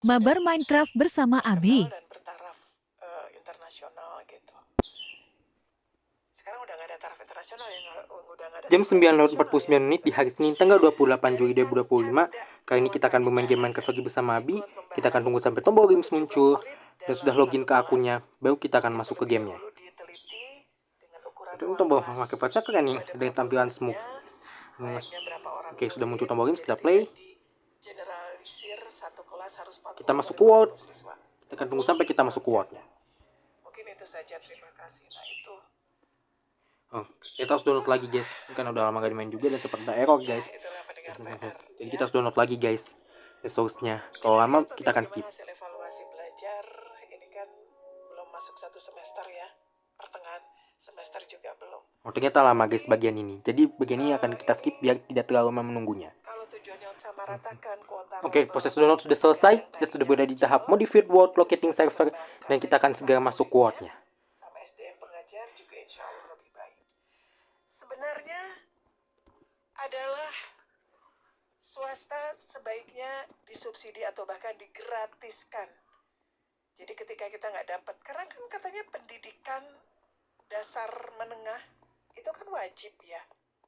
Mabar Minecraft bersama terkenal Abi. dan bertaraf internasional gitu. Sekarang udah nggak ada taraf internasional ya, udah nggak ada Jam skor internasional ya. 9.49 di hari Senin tanggal 28 Dari Juli Kang 2025. Canda Kali ini Jawa kita akan Tari bermain game Daerah Minecraft lagi bersama Abi. ikut Kita akan membahas tunggu sampai tombol games jumlah muncul murid dan dalam sudah login satu ke kelas akunnya, baru kita akan yang masuk ke terlebih gamenya. dahulu diteliti dengan ukuran Itu ruang tombol kelas. pakai pacar keren nih Itu ada dari berapa tampilan smooth. kelasnya, layaknya berapa orang Oke, sudah muncul murid. tombol games, Jadi kita tidak play. di-generalisir satu kelas harus 40 Kita atau masuk ke world. 50 siswa. Kita akan tunggu sampai kita masuk ke worldnya. Mungkin itu saja, terima kasih. Nah itu. Oh, kita harus download lagi guys. Ini kan udah lama gak dimain juga dan sempat ada error guys. Ya, itulah pendengar PR. Jadi Ya. kita harus download lagi guys resource-nya. Kalau lama lihat nanti kita akan skip. bagaimana hasil evaluasi belajar. Ini kan belum masuk satu semester ya. Pertengahan semester juga belum. Oh, ternyata lama guys bagian ini. Jadi bagian ini akan kita skip biar tidak terlalu lama menunggunya. Kalau tujuannya untuk samaratakan kuota Oke, proses download sudah selesai. Kita sudah berada di tahap modified world locating server dan kita akan segera masuk ke worldnya. Sama SDM pengajar juga insya Allah lebih baik. Sebenarnya adalah swasta sebaiknya disubsidi atau bahkan digratiskan. Jadi ketika kita nggak dapat, karena kan katanya pendidikan dasar menengah itu kan wajib ya,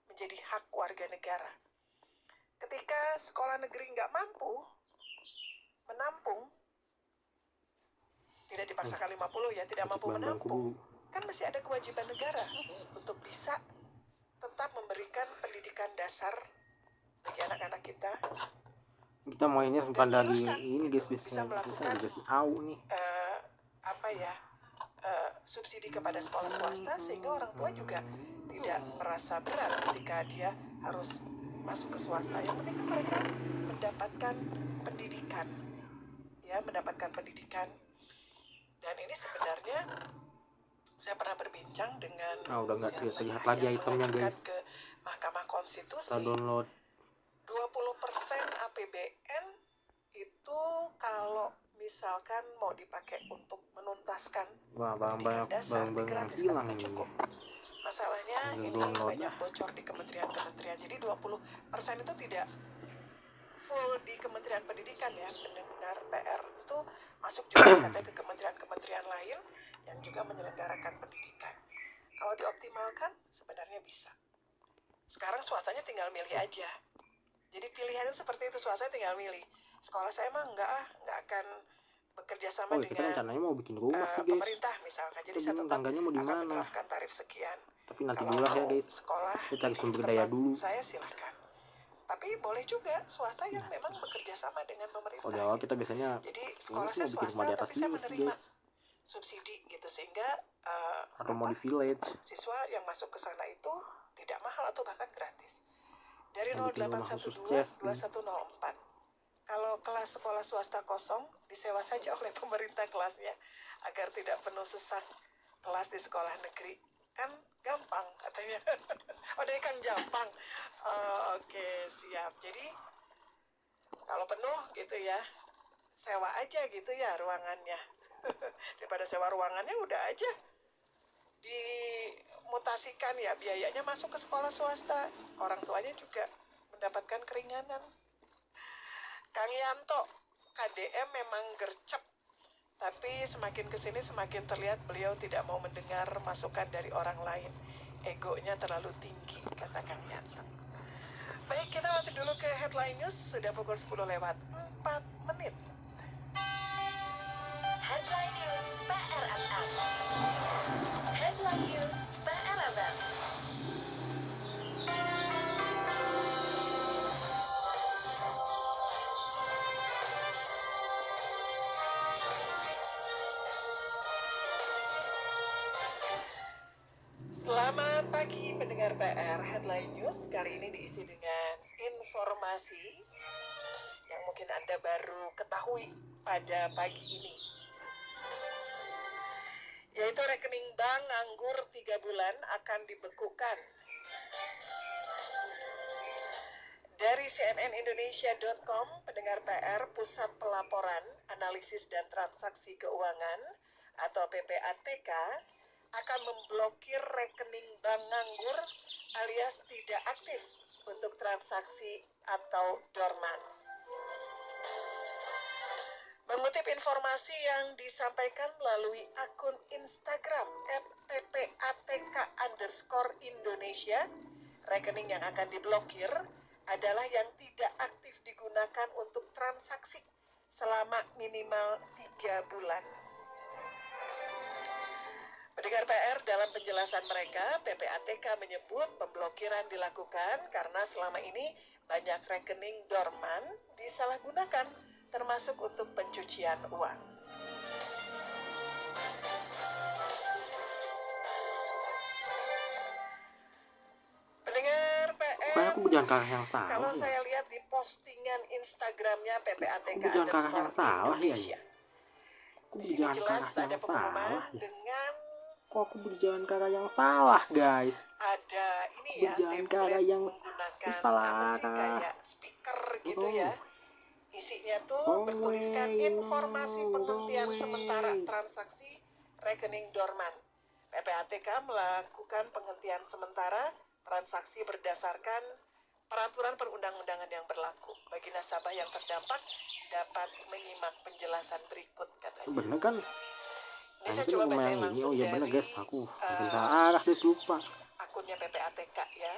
menjadi hak warga negara. Ketika sekolah negeri nggak mampu menampung, tidak dipaksakan 50 ya, tidak mampu menampung, kan masih ada kewajiban negara untuk bisa tetap memberikan pendidikan dasar bagi anak-anak kita. Kita mainnya sempat dari ini guys, bisa melakukan dikasih au nih. Subsidi kepada sekolah swasta sehingga orang tua juga tidak merasa berat ketika dia harus masuk ke swasta. Yang penting mereka mendapatkan pendidikan, ya, mendapatkan pendidikan. Dan ini sebenarnya saya pernah berbincang dengan udah nggak terlihat lagi itemnya guys. ke Mahkamah Konstitusi. Kita download 20% APBN itu kalau misalkan mau dipakai untuk menuntaskan barang-barang hilang ini. Masalahnya ini banyak bocor di kementerian-kementerian. Jadi 20% itu tidak full di Kementerian Pendidikan ya, pendengar PR. Itu masuk juga katanya ke kementerian-kementerian lain yang juga menyelenggarakan pendidikan. Kalau dioptimalkan sebenarnya bisa. Sekarang swastanya tinggal milih aja. Jadi pilihannya seperti itu, swasta tinggal milih. Sekolah saya emang nggak akan bekerja sama dengan kita rencananya mau bikin rumah sih guys. Pemerintah misalkan. Jadi saya tetap tangganya mau di mana? menerapkan tarif sekian. Tapi nanti dulu lah ya guys. Sekolah kita cari sumber daya dulu. Saya silahkan. Tapi boleh juga swasta yang memang bekerja sama dengan pemerintah. Di awal kita biasanya jadi sekolah saya swasta tapi saya menerima subsidi gitu sehingga atau mau di village. Siswa yang masuk ke sana itu tidak mahal atau bahkan gratis. Dari 0812 2104. Kalau kelas sekolah swasta kosong, disewa saja oleh pemerintah kelasnya agar tidak penuh sesak kelas di sekolah negeri. Kan gampang katanya. Oh, dari Kang Jampang. Oke, siap. Jadi kalau penuh gitu ya, sewa aja gitu ya ruangannya. Daripada sewa ruangannya udah aja dimutasikan ya, biayanya masuk ke sekolah swasta. Orang tuanya juga mendapatkan keringanan. Kang Yanto, KDM memang gercep, tapi semakin kesini semakin terlihat beliau tidak mau mendengar masukan dari orang lain. Egonya terlalu tinggi, kata Kang Yanto. Baik, kita masuk dulu ke headline news. Sudah pukul 10 lewat 4 menit. Headline news PRMM. Headline news PRMM. Selamat pagi pendengar PR. Headline News kali ini diisi dengan informasi yang mungkin Anda baru ketahui pada pagi ini, yaitu rekening bank nganggur 3 bulan akan dibekukan. Dari cnnindonesia.com, pendengar PR, Pusat Pelaporan, Analisis dan Transaksi Keuangan atau PPATK akan memblokir rekening bank nganggur alias tidak aktif untuk transaksi atau dorman. Mengutip informasi yang disampaikan melalui akun Instagram @ppatk_Indonesia, rekening yang akan diblokir adalah yang tidak aktif digunakan untuk transaksi selama minimal 3 bulan. Pendengar PR, dalam penjelasan mereka, PPATK menyebut pemblokiran dilakukan karena selama ini banyak rekening dorman disalahgunakan, termasuk untuk pencucian uang. Pendengar PR, Kayak aku berjalan ke arah yang salah kalau ya. saya lihat di postingan Instagramnya PPATK Aku berjalan ke arah yang salah ya. Indonesia, Aku di sini berjalan ke jelas arah ada yang pengumuman salah ya. dengan Kok aku berjalan ke arah yang salah, guys? ada ini ya, Berjalan ke arah template yang menggunakan salah apa sih, arah. kayak speaker gitu ya. Isinya tuh Wrong bertuliskan way, informasi no, penghentian wrong sementara way. transaksi rekening dorman. PPATK melakukan penghentian sementara transaksi berdasarkan peraturan perundang-undangan yang berlaku. Bagi nasabah yang terdampak dapat menyimak penjelasan berikut, katanya. Bener kan? Ini saya Itu coba aku bacain main ini. langsung Oh iya bener dari guys, aku hampir salah arah guys, lupa. akunnya PPATK ya.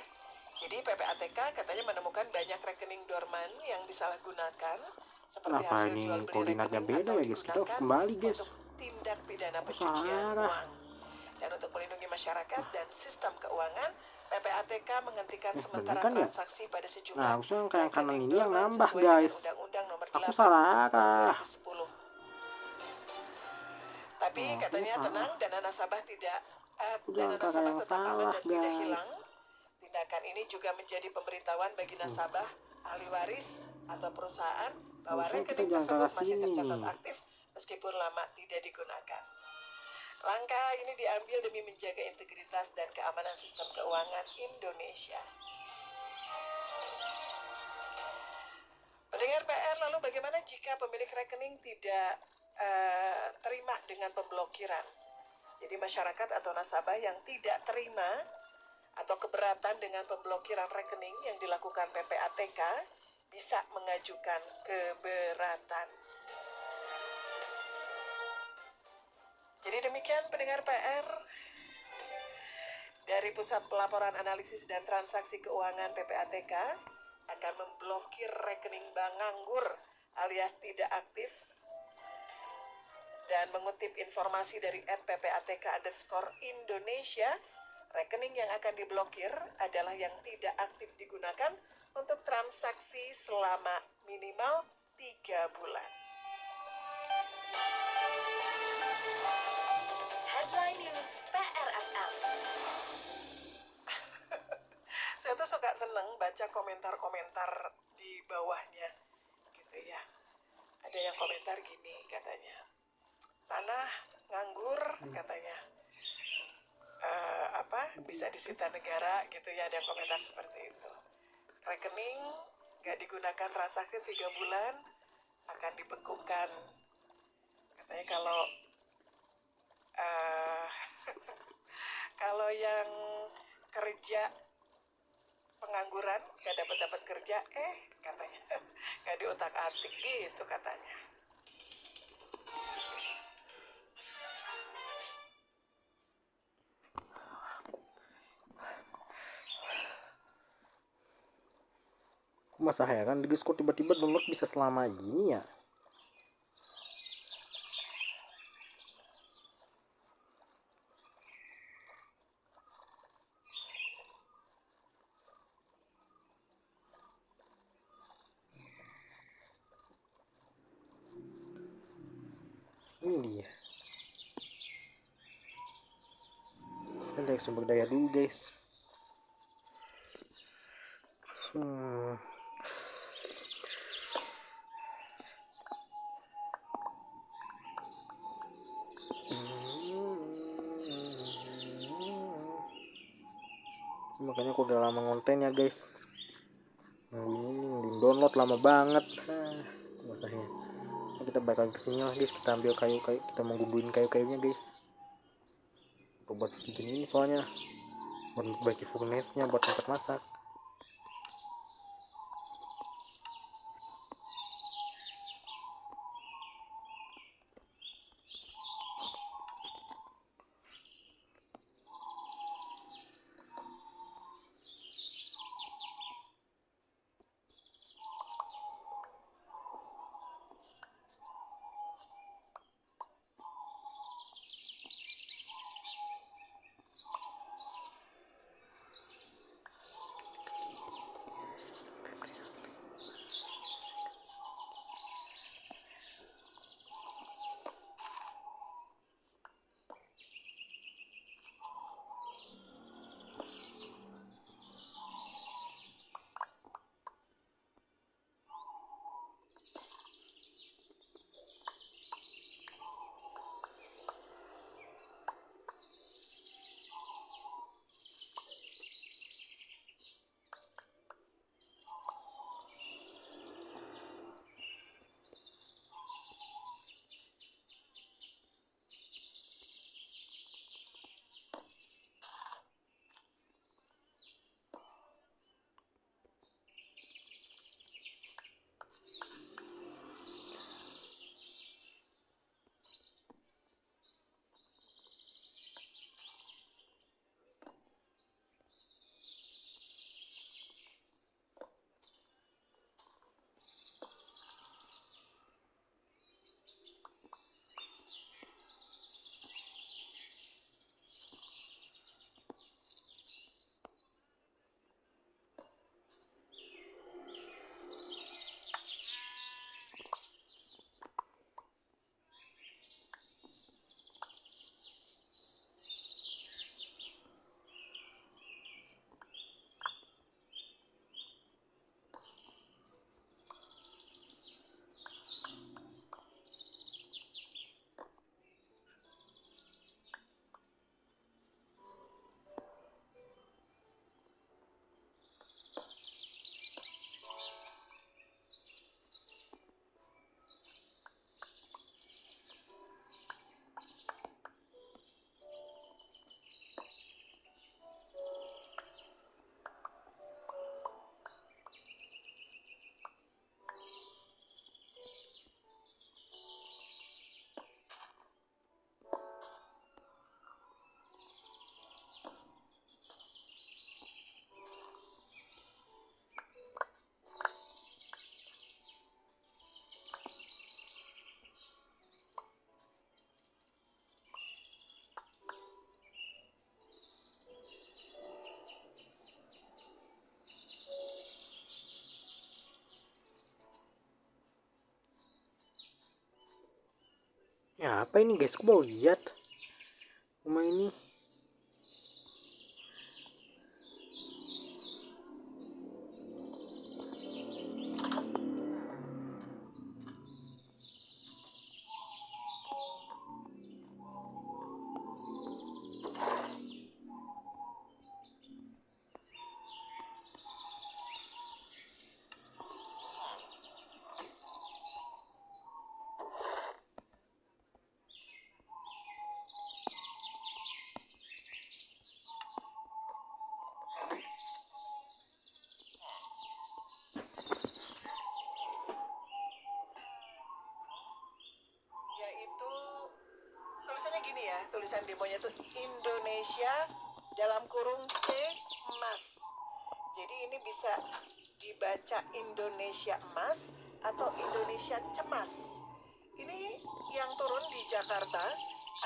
Jadi PPATK katanya menemukan banyak rekening dorman yang disalahgunakan seperti Kenapa hasil ini jual beli koordinatnya rekening beda atau ya guys? Kita harus digunakan kembali guys. untuk tindak pidana Aku pencucian salah arah. uang. Dan untuk melindungi masyarakat dan sistem keuangan, PPATK menghentikan sementara kan ya? transaksi pada sejumlah Nah, harusnya yang kayak kanan rekening ini yang dorman nambah sesuai guys. dengan Undang-Undang Nomor Aku 8 salah Tahun arah. 2010. Tapi Oh, katanya salah. tenang, dana nasabah tidak Jangan dana nasabah yang tetap aman salah dan tidak guys. hilang. Tindakan ini juga menjadi pemberitahuan bagi nasabah, ahli waris, atau perusahaan bahwa Harusnya kita rekening jangan ke tersebut arah masih sini tercatat nih. aktif meskipun lama tidak digunakan. Langkah ini diambil demi menjaga integritas dan keamanan sistem keuangan Indonesia. Pendengar PR, lalu bagaimana jika pemilik rekening tidak terima dengan pemblokiran? Jadi masyarakat atau nasabah yang tidak terima atau keberatan dengan pemblokiran rekening yang dilakukan PPATK bisa mengajukan keberatan. Jadi demikian pendengar PR dari Pusat Pelaporan Analisis dan Transaksi Keuangan PPATK akan memblokir rekening bank nganggur alias tidak aktif. Dan mengutip informasi dari @ppatk_Indonesia, rekening yang akan diblokir adalah yang tidak aktif digunakan untuk transaksi selama minimal 3 bulan. Headline News PRFM. Saya tuh suka seneng baca komentar-komentar di bawahnya gitu ya. Ada yang komentar gini katanya, tanah nganggur katanya bisa disita negara gitu ya, ada komentar seperti itu. Rekening gak digunakan transaksi 3 bulan akan dibekukan katanya. Kalau kalau yang kerja pengangguran gak dapat kerja katanya gak diutak-atik gitu katanya. Aku masa heran guys, kok tiba-tiba download bisa selama gini ya. Ini dia. Kita dari sumber daya dulu guys. Makanya aku udah lama ngonten ya guys. Nah ini download lama banget. Masanya. Nah, kita balik lagi kesini lah guys. Kita ambil kayu-kayu. Kita mau gumbuin kayu-kayunya guys. Buat bikin ini soalnya. Buat bagi furnace-nya buat masak-masak. Apa ini guys? Aku baru lihat rumah ini. Yaitu tulisannya gini ya, tulisan demonya tuh Indonesia dalam kurung C emas. Jadi ini bisa dibaca Indonesia emas atau Indonesia cemas. Ini yang turun di Jakarta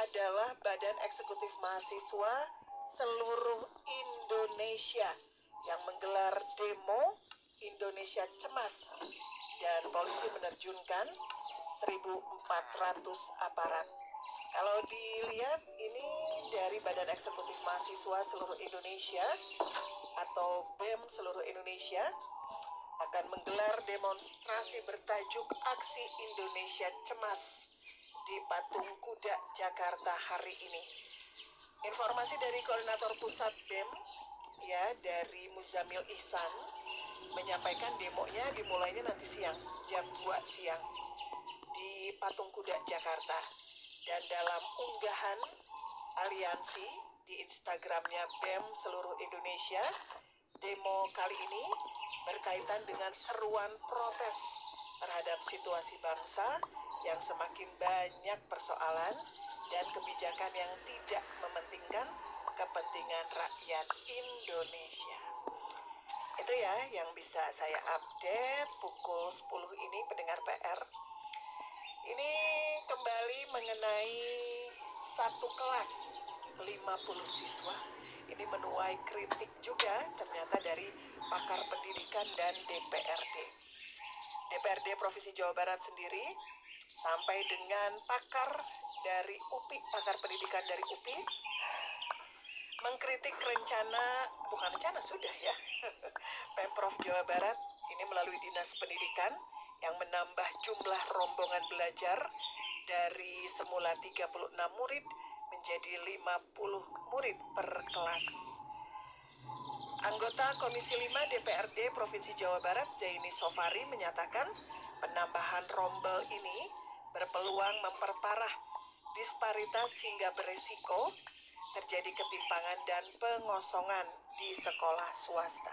adalah Badan Eksekutif Mahasiswa seluruh Indonesia yang menggelar demo Indonesia Cemas, dan polisi menerjunkan 1.400 aparat. Kalau dilihat ini dari Badan Eksekutif Mahasiswa seluruh Indonesia atau BEM seluruh Indonesia akan menggelar demonstrasi bertajuk Aksi Indonesia Cemas di Patung Kuda, Jakarta hari ini. Informasi dari Koordinator Pusat BEM ya, dari Muzamil Ihsan, menyampaikan demonya dimulainya nanti siang, jam 2 siang di Patung Kuda, Jakarta. Dan dalam unggahan aliansi di Instagramnya BEM seluruh Indonesia, demo kali ini berkaitan dengan seruan protes terhadap situasi bangsa yang semakin banyak persoalan dan kebijakan yang tidak mementingkan kepentingan rakyat Indonesia. Itu ya yang bisa saya update pukul 10 ini, pendengar PR. Ini kembali mengenai satu kelas 50 siswa. Ini menuai kritik juga ternyata dari pakar pendidikan dan DPRD. DPRD Provinsi Jawa Barat sendiri sampai dengan pakar dari UPI, pakar pendidikan dari UPI, mengkritik sudah ya, Pemprov Jawa Barat ini melalui Dinas Pendidikan yang menambah jumlah rombongan belajar dari semula 36 murid menjadi 50 murid per kelas. Anggota Komisi 5 DPRD Provinsi Jawa Barat, Zaini Sofari, menyatakan penambahan rombel ini berpeluang memperparah disparitas hingga beresiko terjadi ketimpangan dan pengosongan di sekolah swasta.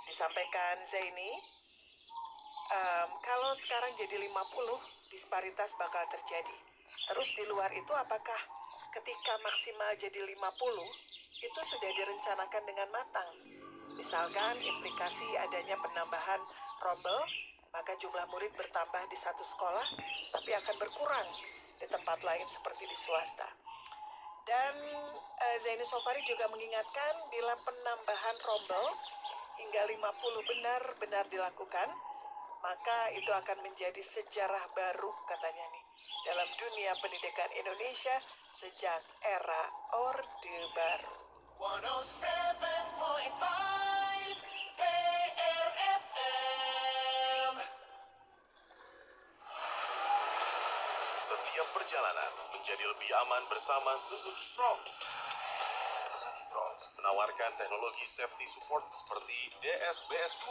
Disampaikan Zaini, kalau sekarang jadi 50, disparitas bakal terjadi. Terus di luar itu apakah ketika maksimal jadi 50, itu sudah direncanakan dengan matang? Misalkan implikasi adanya penambahan rombel, maka jumlah murid bertambah di satu sekolah, tapi akan berkurang di tempat lain seperti di swasta. Dan Zaini Sofari juga mengingatkan bila penambahan rombel hingga 50 benar-benar dilakukan, maka itu akan menjadi sejarah baru katanya nih dalam dunia pendidikan Indonesia sejak era Orde Baru. 107.5 PRFM. Setiap perjalanan menjadi lebih aman bersama Suzuki Fronts. Suzuki Fronts menawarkan teknologi safety support seperti DSBS2,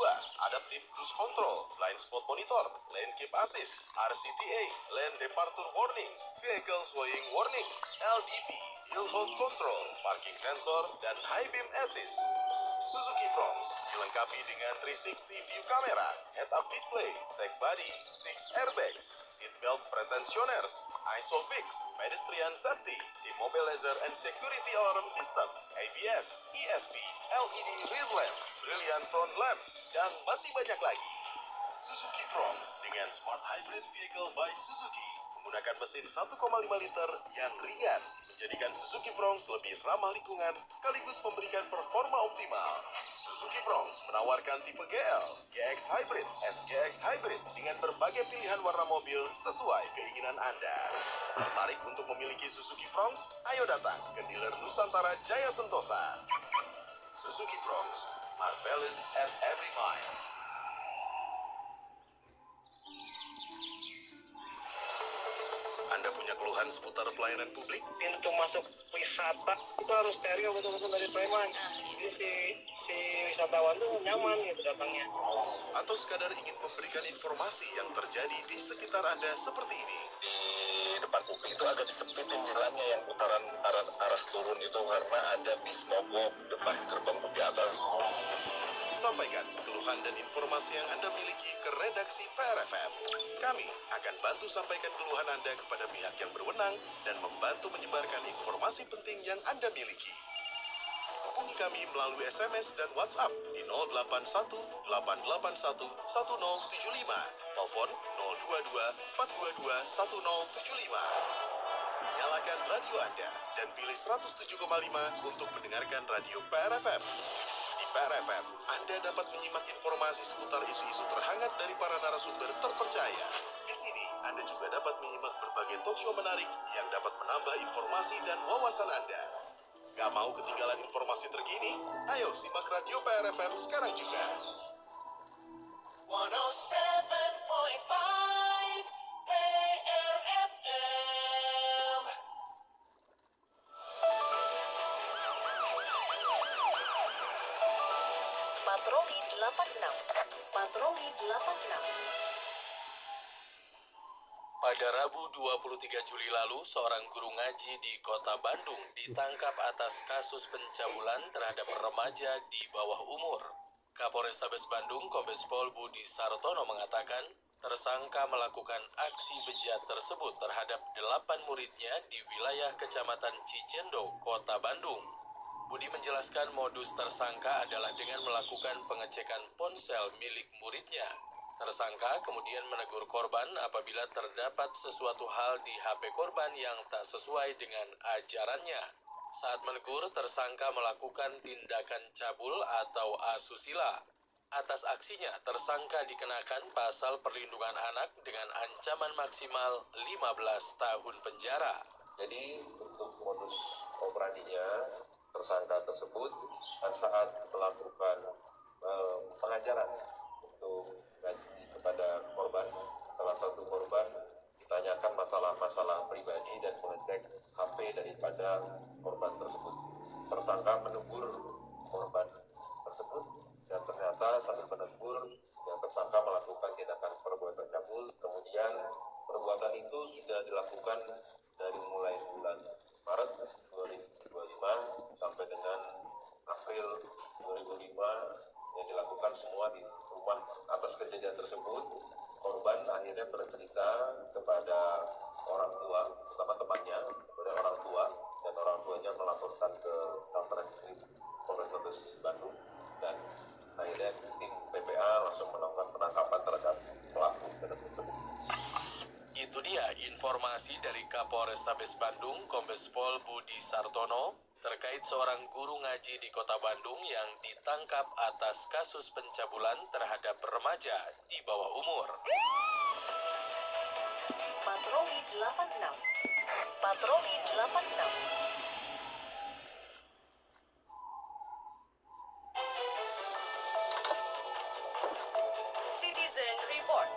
Adaptive Cruise Control, Blind Spot Monitor, Lane Keep Assist, RCTA, Lane Departure Warning, Vehicle Swaying Warning, LDP, Hill Hold Control, Parking Sensor, dan High Beam Assist. Suzuki Fronts dilengkapi dengan 360 view camera, head-up display, tech body, 6 airbags, seatbelt pretensioners, ISOFIX, pedestrian safety, immobilizer and security alarm system, ABS, ESP, LED rear lamp, brilliant front lamps, dan masih banyak lagi. Suzuki Fronts dengan Smart Hybrid Vehicle by Suzuki menggunakan mesin 1,5 liter yang ringan, menjadikan Suzuki Fronx lebih ramah lingkungan sekaligus memberikan performa optimal. Suzuki Fronx menawarkan tipe GL, GX Hybrid, SGX Hybrid dengan berbagai pilihan warna mobil sesuai keinginan Anda. Tertarik untuk memiliki Suzuki Fronx? Ayo datang ke dealer Nusantara Jaya Sentosa. Suzuki Fronx, marvelous at every mile. Anda punya keluhan seputar pelayanan publik? Pintu masuk wisata itu harus steril betul-betul dari preman. Jadi si wisatawan tuh nyaman gitu datangnya. Atau sekadar ingin memberikan informasi yang terjadi di sekitar Anda seperti ini? Di depan UPI itu agak disempitin jalannya yang putaran arah turun itu karena ada bis mogok depan gerbang UPI atas. Sampaikan keluhan dan informasi yang Anda miliki ke redaksi PRFM. Kami akan bantu sampaikan keluhan Anda kepada pihak yang berwenang dan membantu menyebarkan informasi penting yang Anda miliki. Hubungi kami melalui SMS dan WhatsApp di 081-881-1075, telepon 022-422-1075. Nyalakan radio Anda dan pilih 107,5 untuk mendengarkan radio PRFM. Di PRFM, Anda dapat menyimak informasi seputar isu-isu terhangat dari para narasumber terpercaya. Di sini, Anda juga dapat menyimak berbagai talkshow menarik yang dapat menambah informasi dan wawasan Anda. Gak mau ketinggalan informasi terkini? Ayo simak radio PRFM sekarang juga. 107.5 PRFM. Patroli 86. Patroli 86. Pada Rabu 23 Juli lalu, seorang guru ngaji di Kota Bandung ditangkap atas kasus pencabulan terhadap remaja di bawah umur. Kapolrestabes Bandung, Kombes Pol Budi Sartono mengatakan, tersangka melakukan aksi bejat tersebut terhadap 8 muridnya di wilayah Kecamatan Cicendo, Kota Bandung. Budi menjelaskan modus tersangka adalah dengan melakukan pengecekan ponsel milik muridnya. Tersangka kemudian menegur korban apabila terdapat sesuatu hal di HP korban yang tak sesuai dengan ajarannya. Saat menegur, tersangka melakukan tindakan cabul atau asusila. Atas aksinya, tersangka dikenakan pasal perlindungan anak dengan ancaman maksimal 15 tahun penjara. Jadi untuk modus operandinya tersangka tersebut saat melakukan pengajaran untuk ngaji kepada korban, salah satu korban ditanyakan masalah-masalah pribadi dan mengecek HP daripada korban tersebut. Tersangka menegur korban tersebut dan ternyata sambil menegur yang tersangka melakukan tindakan perbuatan cabul. Kemudian perbuatan itu sudah dilakukan dari mulai bulan Maret 2025 sampai dengan April 2005 yang dilakukan semua di rumah. Atas kejadian tersebut, korban akhirnya bercerita kepada orang tua, terutama temannya, kepada orang tua, dan orang tuanya melaporkan ke Satreskrim Polrestabes Bandung, dan akhirnya tim PPA langsung melakukan penangkapan terhadap pelaku tersebut. Itu dia informasi dari Kapolrestabes Bandung, Kombes Pol Budi Sartono, terkait seorang guru ngaji di Kota Bandung yang ditangkap atas kasus pencabulan terhadap remaja di bawah umur. Patroli 86. Patroli 86. Citizen Report.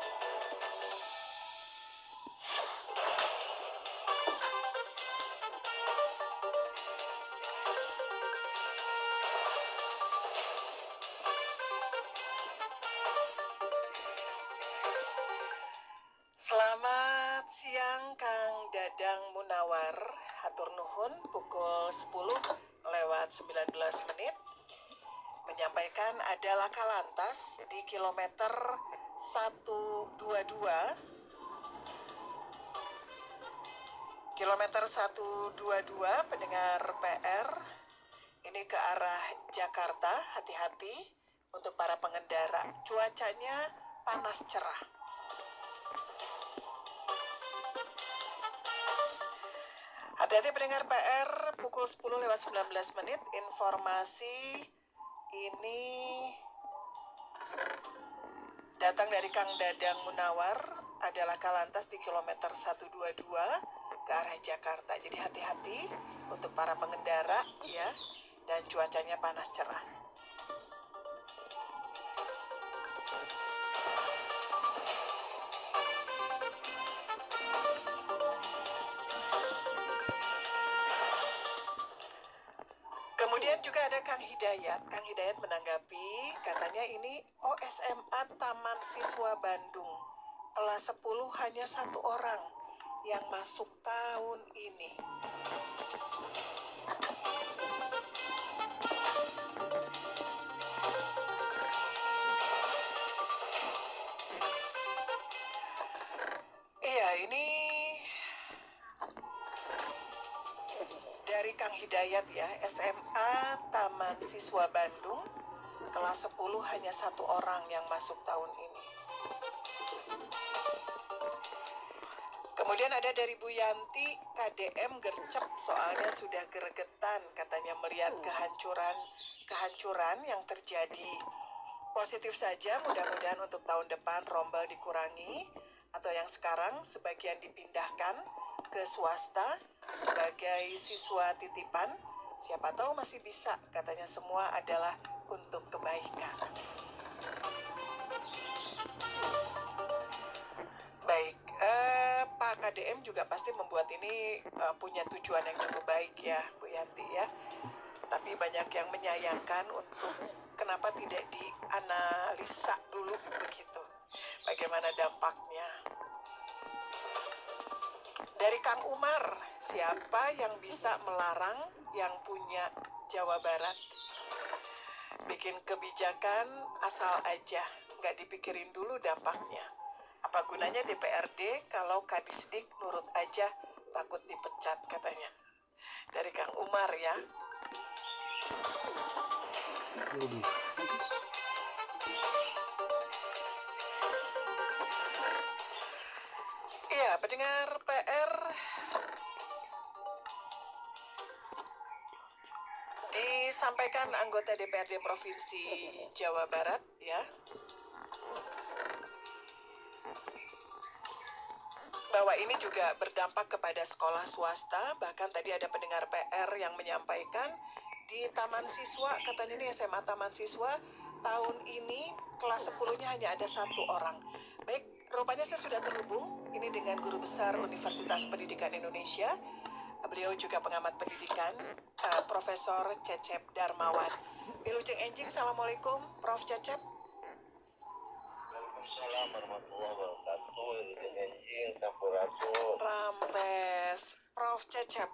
Selamat siang Kang Dadang Munawar, hatur nuhun, pukul 10:19 menyampaikan ada laka lantas di kilometer 122 pendengar PR ini ke arah Jakarta. Hati-hati untuk para pengendara, cuacanya panas cerah. Hati-hati pendengar PR, pukul 10 lewat 19 menit, informasi ini datang dari Kang Dadang Munawar, ada laka lantas di kilometer 122 ke arah Jakarta. Jadi hati-hati untuk para pengendara ya, dan cuacanya panas cerah. Kemudian juga ada Kang Hidayat. Kang Hidayat menanggapi, katanya ini SMA Taman Siswa Bandung. Kelas 10 hanya 1 orang yang masuk tahun ini. Iya, ini dari Kang Hidayat ya, SMA Taman Siswa Bandung, kelas 10 hanya 1 orang yang masuk tahun ini. Kemudian ada dari Bu Yanti, KDM gercep soalnya sudah gregetan, katanya melihat kehancuran yang terjadi. Positif saja, mudah-mudahan untuk tahun depan rombel dikurangi, atau yang sekarang sebagian dipindahkan ke swasta sebagai siswa titipan. Siapa tahu masih bisa, katanya semua adalah untuk kebaikan. Baik, Pak KDM juga pasti membuat ini punya tujuan yang cukup baik ya, Bu Yanti ya. Tapi banyak yang menyayangkan untuk kenapa tidak dianalisa dulu begitu, bagaimana dampaknya. Dari Kang Umar, siapa yang bisa melarang yang punya Jawa Barat? Bikin kebijakan asal aja, nggak dipikirin dulu dampaknya. Apa gunanya DPRD kalau Kadisdik nurut aja, takut dipecat katanya. Dari Kang Umar ya. Iya, pendengar PR, disampaikan anggota DPRD Provinsi Jawa Barat ya, bahwa ini juga berdampak kepada sekolah swasta. Bahkan tadi ada pendengar PR yang menyampaikan di Taman Siswa, katanya ini SMA Taman Siswa, tahun ini kelas 10-nya hanya ada 1 orang. Baik, rupanya saya sudah terhubung ini dengan Guru Besar Universitas Pendidikan Indonesia. Beliau juga pengamat pendidikan, Profesor Cecep Darmawan. Wilujeng Enjing, Assalamualaikum, Prof. Cecep. Waalaikumsalam warahmatullahi wabarakatuh. Enjing, Sampurasun. Rampes, Prof. Cecep.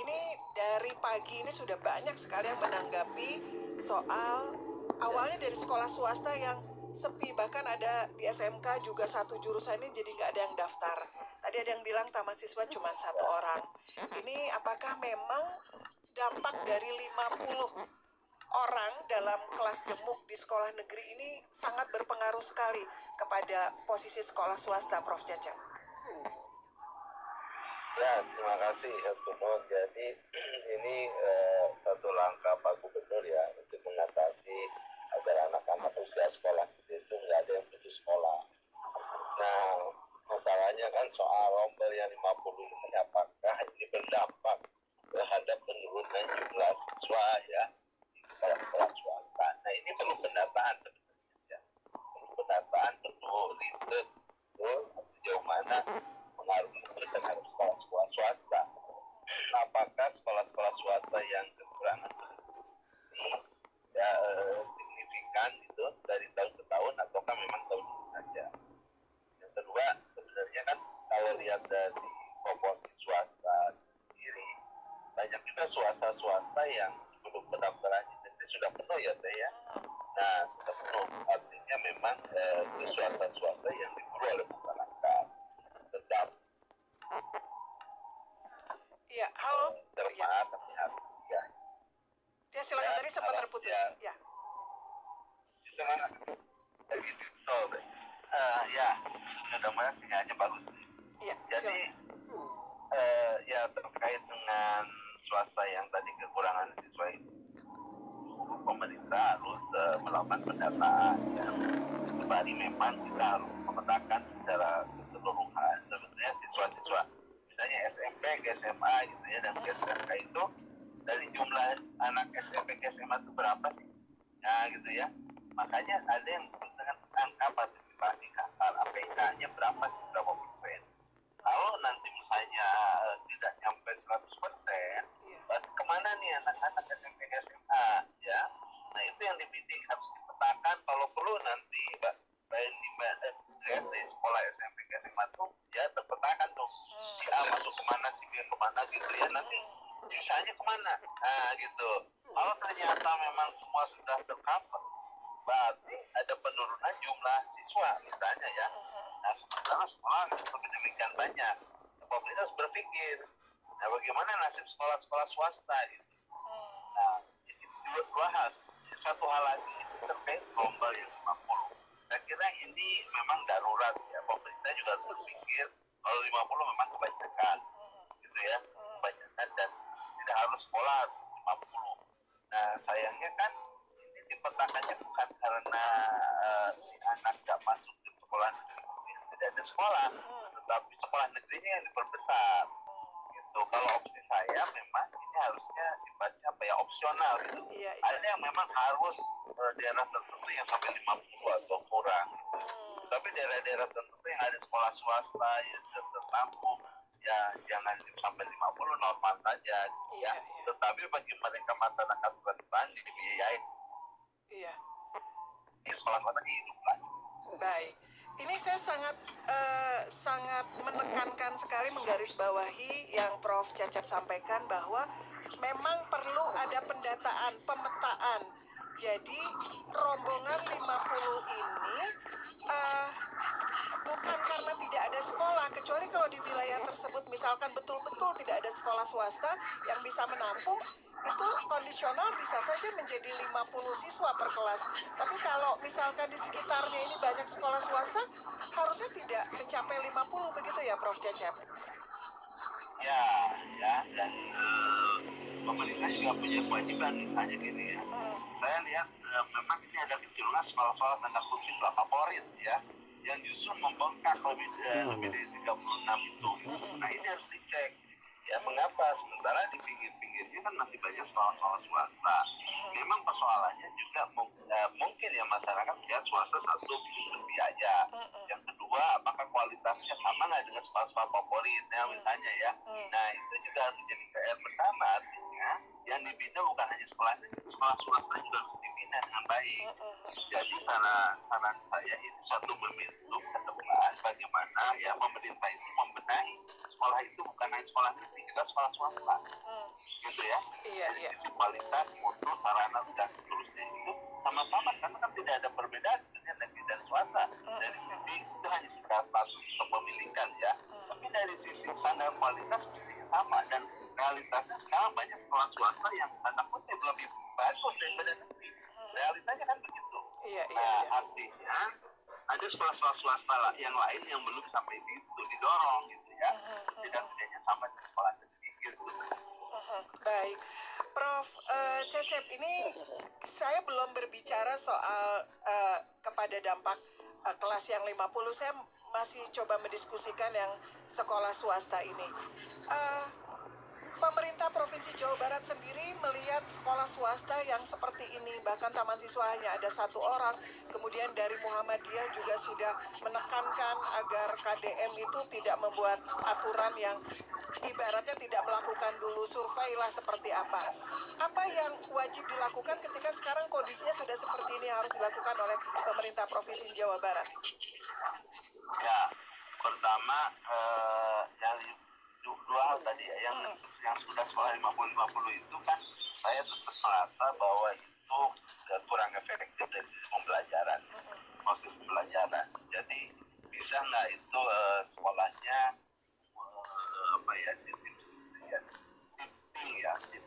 Ini dari pagi ini sudah banyak sekali yang menanggapi soal awalnya dari sekolah swasta yang sepi, bahkan ada di SMK juga 1 jurusan ini jadi nggak ada yang daftar. Tadi ada yang bilang taman siswa cuma 1 orang. Ini apakah memang dampak dari 50 orang dalam kelas gemuk di sekolah negeri ini sangat berpengaruh sekali kepada posisi sekolah swasta, Prof. Cecep? Ya, terima kasih Tumo. Jadi ini satu langkah Pak Gubernur ya untuk mengatasi agar anak-anak usia sekolah itu nggak ada yang putus sekolah. Nah, masalahnya kan soal rombel yang 50 ini, apakah ini berdampak terhadap penurunan jumlah siswa ya di sekolah-sekolah swasta. Nah, ini perlu pendataan sebenarnya. Perlu pendataan, perlu riset, sejauh mana pengaruh itu terhadap sekolah-sekolah swasta. Apakah sekolah-sekolah swasta yang kekurangan ya signifikan itu dari tahun ke tahun, ataukah memang tahun ini saja? Yang kedua, sebenarnya kan kalau lihat dari proporsi swasta sendiri, banyak juga swasta yang sebelum pendaftaran ini sudah penuh ya Teh ya. Nah, sudah penuh, artinya memang itu swasta yang diburu oleh masyarakat. Tetap Iya, halo. termaaf, tapi harus ya. Ya, silakan, tadi sempat terputus. Ya. Begitu, ya, mudah-mudahan sinyalnya bagus. Iya, Jadi silakan. ya terkait dengan swasta yang tadi kekurangan siswa itu, pemerintah harus melakukan pendataan ya. Sembari memang kita harus memetakan secara keseluruhan sebetulnya siswa-siswa misalnya SMP ke SMA gitu ya, dan ke SMK itu dari jumlah anak SMP ke SMA itu berapa sih? Nah gitu ya. Makanya ada yang disebut dengan angka partisipasi kasar, APK-nya berapa sih, berapa persen. Kalau nanti misalnya tidak nyampe 100%, berarti kemana nih anak-anak SMP SMA ya? Nah itu yang dibidik, harus dipetakan. Kalau perlu nanti di sekolah SMP SMA tuh ya terpetakan tuh si A masuk kemana, si B kemana gitu ya. Nanti sisanya kemana? Nah gitu. Kalau ternyata memang semua sudah tercover, berarti ada penurunan jumlah siswa misalnya ya. Nah sementara sekolah seperti demikian banyak, pemerintah harus berpikir, nah bagaimana nasib sekolah-sekolah swasta itu. Nah ini dua hal. Satu hal lagi terkait gelombang yang 50. Saya kira ini memang darurat ya. Pemerintah juga harus berpikir kalau 50 memang kebanyakan, gitu ya, kebanyakan dan tidak harus sekolah 50. Nah sayangnya kan ini dipetakannya bukan karena si anak nggak masuk ke sekolah negeri yang tidak ada sekolah, tetapi sekolah negerinya yang diperbesar. Gitu. Kalau opsi saya memang ini harusnya sifatnya apa ya, opsional gitu. Ada yang memang harus daerah tertentu yang sampai 50 atau kurang. Tapi daerah-daerah tertentu yang ada sekolah swasta yang tertampung ya jangan sampai 50, normal saja ya. Tetapi bagi mereka masyarakat rentan dibiayain. Iya. Di sekolah swasta hidup lah. Baik. Ini saya sangat menekankan sekali, menggarisbawahi yang Prof. Cecep sampaikan bahwa memang perlu ada pendataan, pemetaan. Jadi rombongan 50 ini bukan karena tidak ada sekolah, kecuali kalau di wilayah tersebut misalkan betul-betul tidak ada sekolah swasta yang bisa menampung, itu kondisional bisa saja menjadi 50 siswa per kelas. Tapi kalau misalkan di sekitarnya ini banyak sekolah swasta, harusnya tidak mencapai 50, begitu ya Prof. Cecep? Ya, dan pemerintah juga punya kewajiban misalnya gini ya. Saya lihat memang ini ada kecenderungan sekolah-sekolah tanda kutip favorit ya, yang justru membengkak lebih dari 36 itu. Nah ini harus dicek ya, mengapa sementara di pinggir-pinggirnya kan masih banyak sekolah-sekolah swasta. Memang persoalannya juga mungkin ya masyarakat lihat swasta satu berbiaya, yang kedua apakah kualitasnya sama nggak dengan sekolah-sekolah favorit ya misalnya ya. Nah itu juga harus menjadi PR bersama, artinya yang dibina bukan hanya sekolah swasta juga harus dibina dengan baik. Jadi saran saya ini satu membentuk ke depan bagaimana ya pemerintah itu membenahi sekolah itu bukan hanya sekolah negeri, juga sekolah swasta. Gitu ya. Iya. Kualitas, mutu, sarana dan seterusnya itu sama-sama, karena kan tidak ada perbedaan sebenarnya negeri dan swasta. Dari sisi itu hanya status kepemilikan ya. Tapi dari sisi standar kualitas sebenarnya sama, dan realitasnya sekarang banyak sekolah swasta yang tanda kutip lebih bagus daripada negeri. Realitanya kan begitu. Iya. Artinya ada sekolah-sekolah swasta yang lain yang belum sampai itu didorong gitu ya. Tidak-tidaknya sama dengan sekolah negeri gitu. Baik, Prof. Cecep, ini saya belum berbicara soal kepada dampak kelas yang 50. Saya masih coba mendiskusikan yang sekolah swasta ini. Pemerintah Provinsi Jawa Barat sendiri melihat sekolah swasta yang seperti ini, bahkan taman siswa hanya ada 1 orang. Kemudian dari Muhammadiyah juga sudah menekankan agar KDM itu tidak membuat aturan yang ibaratnya tidak melakukan dulu survei lah seperti apa. Apa yang wajib dilakukan ketika sekarang kondisinya sudah seperti ini harus dilakukan oleh pemerintah Provinsi Jawa Barat? Ya, pertama yang dua hal tadi ya, yang sudah sekolah 50-50 itu kan saya tetap merasa bahwa itu kurang efektif dari sisi pembelajaran, proses pembelajaran. Jadi bisa nggak itu sekolahnya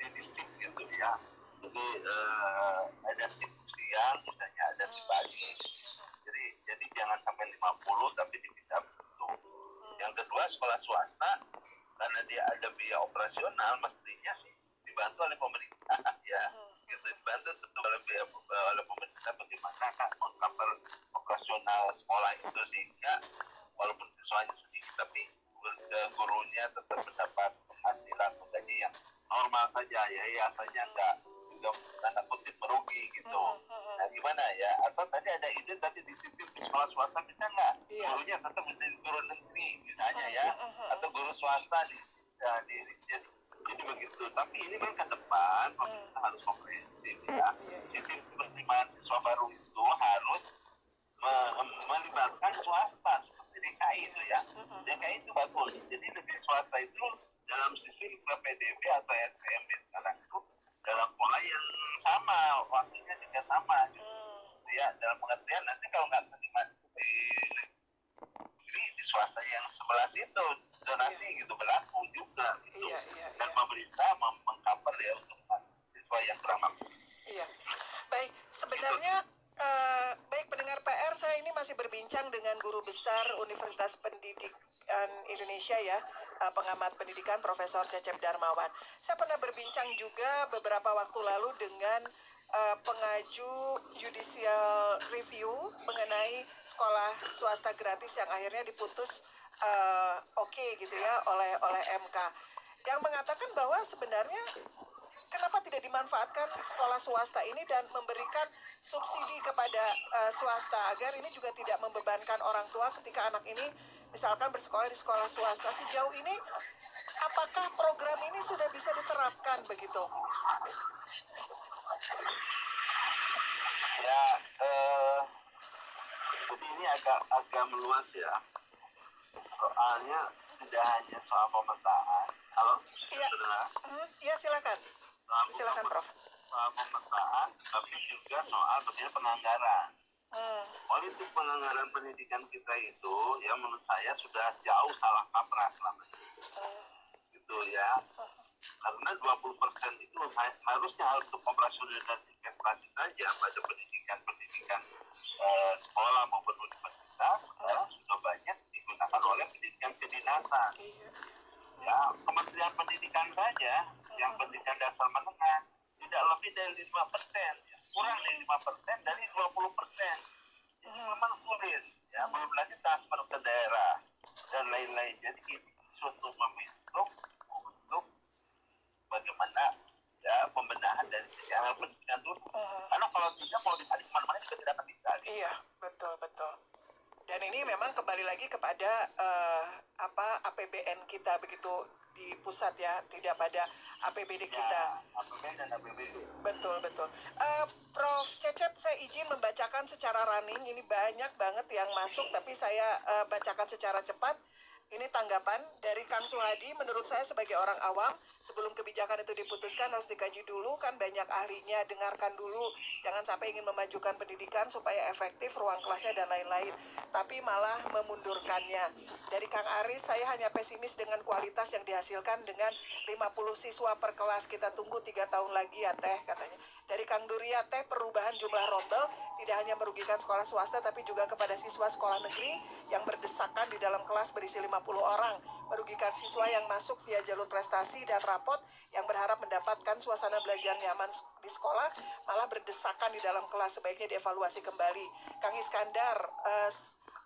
sistem gitu ya. Jadi ada shift siang misalnya, ada shift pagi. Jadi jangan sampai 50 tapi dipisah begitu. Yang kedua, sekolah swasta karena dia mengcover operasional sekolah itu, sehingga walaupun siswanya sedikit tapi gurunya tetap mendapat penghasilan atau gaji yang normal saja, ya yayasannya nggak tanda kutip merugi gitu. Nah gimana ya, atau tadi ada ide tadi dititip di sekolah swasta bisa nggak, gurunya tetap menjadi guru negeri misalnya ya, atau guru swasta jadi begitu. Tapi ini kan ke depan pemerintah harus komprehensif ya. Sistem penerimaan siswa baru itu harus melibatkan swasta seperti DKI itu ya. DKI itu bagus. Jadi negeri swasta itu dalam sistem PPDB atau SPMB sekarang itu dalam pola yang sama, waktunya juga sama gitu. Ya, dalam pengertian nanti kalau nggak terima di swasta yang sebelah itu donasi gitu berlaku juga gitu. Dan pemerintah mengcover ya untuk siswa yang kurang mampu. Iya. Baik, sebenarnya baik pendengar PR, saya ini masih berbincang dengan Guru Besar Universitas Pendidikan Indonesia ya, pengamat pendidikan Profesor Cecep Darmawan. Saya pernah berbincang juga beberapa waktu lalu dengan pengaju judicial review mengenai sekolah swasta gratis yang akhirnya diputus oke gitu ya oleh MK, yang mengatakan bahwa sebenarnya kenapa tidak dimanfaatkan sekolah swasta ini dan memberikan subsidi kepada swasta agar ini juga tidak membebankan orang tua ketika anak ini misalkan bersekolah di sekolah swasta. Sejauh ini apakah program ini sudah bisa diterapkan begitu? Ya, jadi ini agak meluas ya. Soalnya tidak hanya soal pemetaan. Halo, saudara? Iya, silakan. Silakan, Prof. Soal pemetaan, tapi juga soal penganggaran. Politik penganggaran pendidikan kita itu, ya menurut saya sudah jauh salah kaprah selama ini. Gitu ya. Karena 20% itu harusnya untuk operasional dan investasi saja pada pendidikan sekolah maupun universitas, sekarang sudah banyak digunakan oleh pendidikan kedinasan. Ya, Kementerian Pendidikan saja yang pendidikan dasar menengah tidak lebih dari 5%, ya. Kurang dari 5% dari 20%. Jadi memang sulit, ya, belum lagi transfer ke daerah dan lain-lain. Jadi ini suatu momentum untuk bagaimana ya pembenahan dari sejarah pendidikan dulu. Karena kalau tidak mau ditarik kemana-mana juga tidak akan ditarik. Iya, betul. Dan ini memang kembali lagi kepada APBN kita begitu di pusat ya, tidak pada APBD kita. APBN dan APBD. Betul. Prof Cecep, saya izin membacakan secara running. Ini banyak banget yang masuk, tapi saya bacakan secara cepat. Ini tanggapan dari Kang Suhadi. Menurut saya sebagai orang awam, sebelum kebijakan itu diputuskan harus dikaji dulu, kan banyak ahlinya, dengarkan dulu. Jangan sampai ingin memajukan pendidikan supaya efektif, ruang kelasnya dan lain-lain, tapi malah memundurkannya. Dari Kang Aris, saya hanya pesimis dengan kualitas yang dihasilkan dengan 50 siswa per kelas. Kita tunggu 3 tahun lagi ya Teh, katanya. Dari Kang Duria, Teh, perubahan jumlah rombel tidak hanya merugikan sekolah swasta tapi juga kepada siswa sekolah negeri yang berdesakan di dalam kelas berisi 50 orang, merugikan siswa yang masuk via jalur prestasi dan rapot yang berharap mendapatkan suasana belajar nyaman di sekolah, malah berdesakan di dalam kelas. Sebaiknya dievaluasi kembali. Kang Iskandar,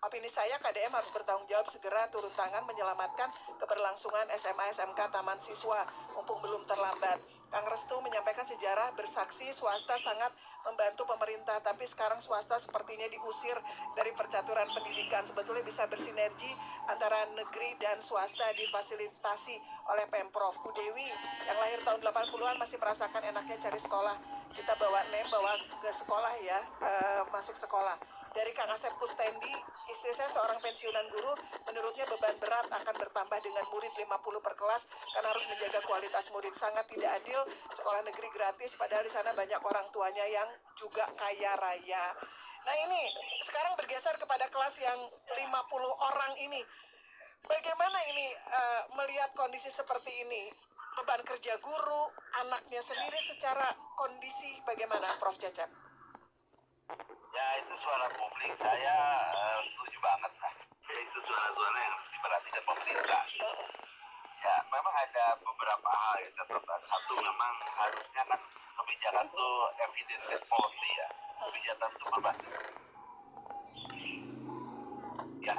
opini saya KDM harus bertanggung jawab, segera turun tangan menyelamatkan keberlangsungan SMA SMK Taman Siswa mumpung belum terlambat. Kang Restu menyampaikan sejarah bersaksi swasta sangat membantu pemerintah, tapi sekarang swasta sepertinya diusir dari percaturan pendidikan. Sebetulnya bisa bersinergi antara negeri dan swasta difasilitasi oleh Pemprov. Bu Dewi yang lahir tahun 80-an masih merasakan enaknya cari sekolah. Kita bawa ke sekolah ya, masuk sekolah. Dari Kang Asep Kustendi, istri saya seorang pensiunan guru, menurutnya beban berat akan bertambah dengan murid 50 per kelas karena harus menjaga kualitas murid. Sangat tidak adil sekolah negeri gratis, padahal di sana banyak orang tuanya yang juga kaya raya. Nah ini, sekarang bergeser kepada kelas yang 50 orang ini. Bagaimana ini melihat kondisi seperti ini? Beban kerja guru, anaknya sendiri secara kondisi bagaimana, Prof. Cecep? Ya itu suara publik, saya setuju banget lah. Ya, itu suara-suara yang harus diperhatikan pemerintah. Ya memang ada beberapa hal ya. Satu memang harusnya kan kebijakan itu evidence policy ya. kegiatan itu berbasis. Ya,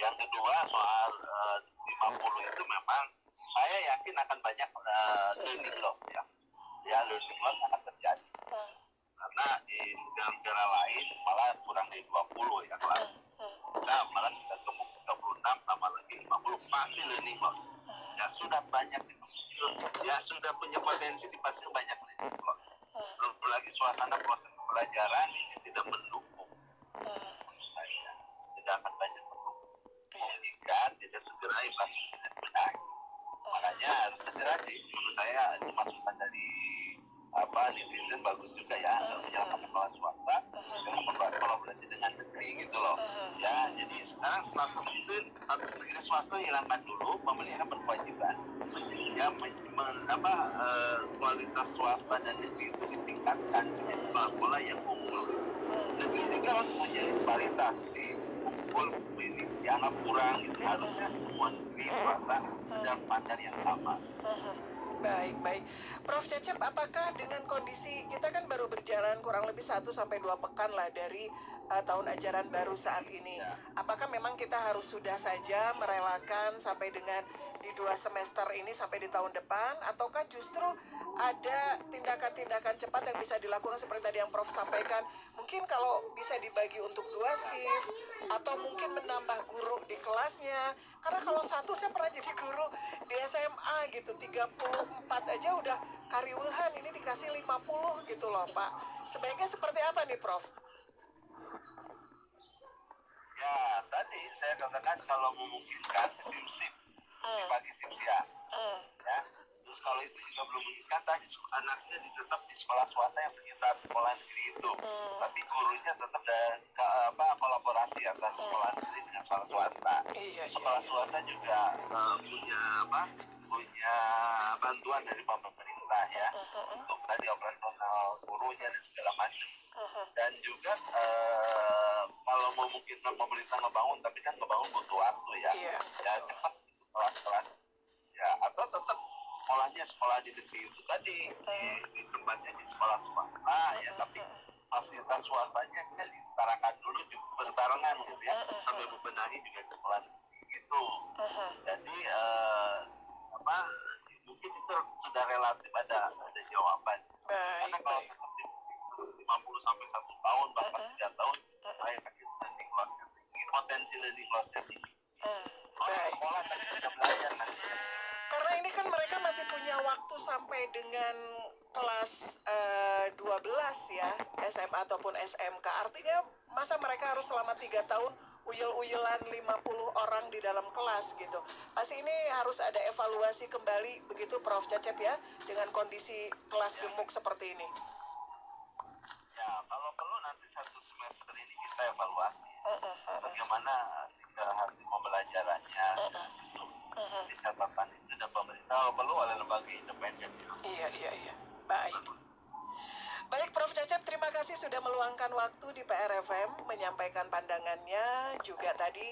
yang kedua soal 50 itu memang saya yakin akan banyak learning loss ya. Ya, learning loss akan terjadi. Karena di negara-negara lain malah kurang dari 20 ya kelas. Nah, malah kita gemuk 36 tambah lagi 50 masih learning loss. Ya sudah banyak itu. Ya sudah punya potensi pasti banyak learning loss. Belum lagi suasana proses pembelajaran ini tidak mendukung. Saya tidak akan banyak mendukung. Jika tidak segera implementasi benar. Makanya harus segera sih. Menurut saya itu masukan dari netizen bagus juga ya, menyalahkan sekolah swasta dengan kolaborasi dengan negeri gitu loh. Ya, jadi sekarang satu negeri swasta hilangkan dulu, pemerintah berkewajiban kualitas swasta dan negeri itu ditingkatkan di sekolah yang unggul. Negeri juga harus punya kualitas di unggul ini dianggap kurang gitu, harusnya semua negeri swasta dan standar yang sama. Baik. Prof Cecep, apakah dengan kondisi kita kan baru berjalan kurang lebih 1-2 pekan lah dari tahun ajaran baru saat ini, apakah memang kita harus sudah saja merelakan sampai dengan di 2 semester ini sampai di tahun depan, ataukah justru ada tindakan-tindakan cepat yang bisa dilakukan seperti tadi yang Prof sampaikan, mungkin kalau bisa dibagi untuk 2 shift atau mungkin menambah guru di kelasnya, karena kalau satu saya pernah jadi guru di SMA gitu 34 aja udah kariwuhan, ini dikasih 50 gitu loh Pak. Sebaiknya seperti apa nih Prof? Ya, tadi saya katakan kalau memungkinkan sistem shift dibagi shift siang. Ya. Terus kalau itu juga belum memungkinkan, tadi anaknya tetap di sekolah swasta yang sekitar sekolah negeri itu. Tapi gurunya tetap dari kolaborasi antara sekolah negeri dengan sekolah swasta. Sekolah swasta juga punya bantuan dari pemerintah ya untuk tadi operasional gurunya dan segala macam. Dan juga kalau memungkinkan pemerintah ngebangun, tapi kan ngebangun butuh waktu ya. Ya cepat kelas-kelas ya, atau tetap sekolahnya sekolah di negeri itu tadi di tempatnya di sekolah swasta ya, tapi fasilitas swastanya kan disetarakan dulu juga berbarengan gitu ya, sambil membenahi juga sekolah negeri gitu. Jadi mungkin itu sudah relatif ada jawaban. Karena kalau tetap 50 sampai 1 tahun bahkan 3 tahun saya yakin learning loss-nya tinggi, potensi learning loss-nya tinggi. Sekolah tadi sudah belajar nanti. Karena ini kan mereka masih punya waktu sampai dengan kelas 12 ya, SMA ataupun SMK. Artinya masa mereka harus selama 3 tahun uyel-uyelan 50 orang di dalam kelas gitu. Pasti ini harus ada evaluasi kembali begitu Prof Cecep ya, dengan kondisi kelas gemuk seperti ini. Ya, kalau perlu nanti 1 semester ini kita evaluasi bagaimana hasil pembelajarannya. Di catatan itu dan pemerintah kalau perlu oleh lembaga independen. Iya. Baik Prof Cecep, terima kasih sudah meluangkan waktu di PRFM menyampaikan pandangannya, juga tadi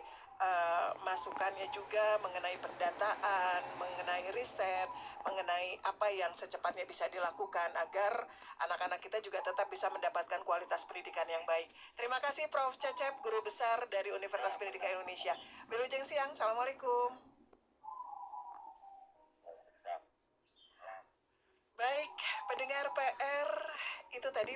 masukannya juga mengenai pendataan, mengenai riset, mengenai apa yang secepatnya bisa dilakukan agar anak-anak kita juga tetap bisa mendapatkan kualitas pendidikan yang baik. Terima kasih Prof Cecep, Guru Besar dari Universitas Pendidikan Indonesia. Wilujeng siang, Assalamualaikum. Baik, pendengar PR, itu tadi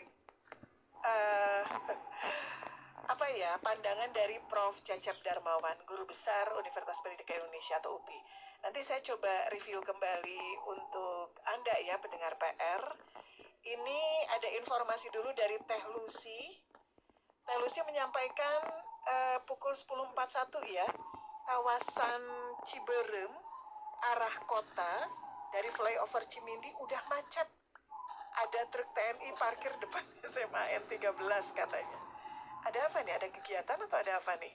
pandangan dari Prof Cecep Darmawan, Guru Besar Universitas Pendidikan Indonesia atau UPI. Nanti saya coba review kembali untuk Anda ya pendengar PR. Ini ada informasi dulu dari Teh Lucy. Teh Lucy menyampaikan pukul 10.41 ya, kawasan Ciberem arah kota dari flyover Cimindi udah macet. Ada truk TNI parkir depan SMA N13 katanya. Ada apa nih? Ada kegiatan atau ada apa nih?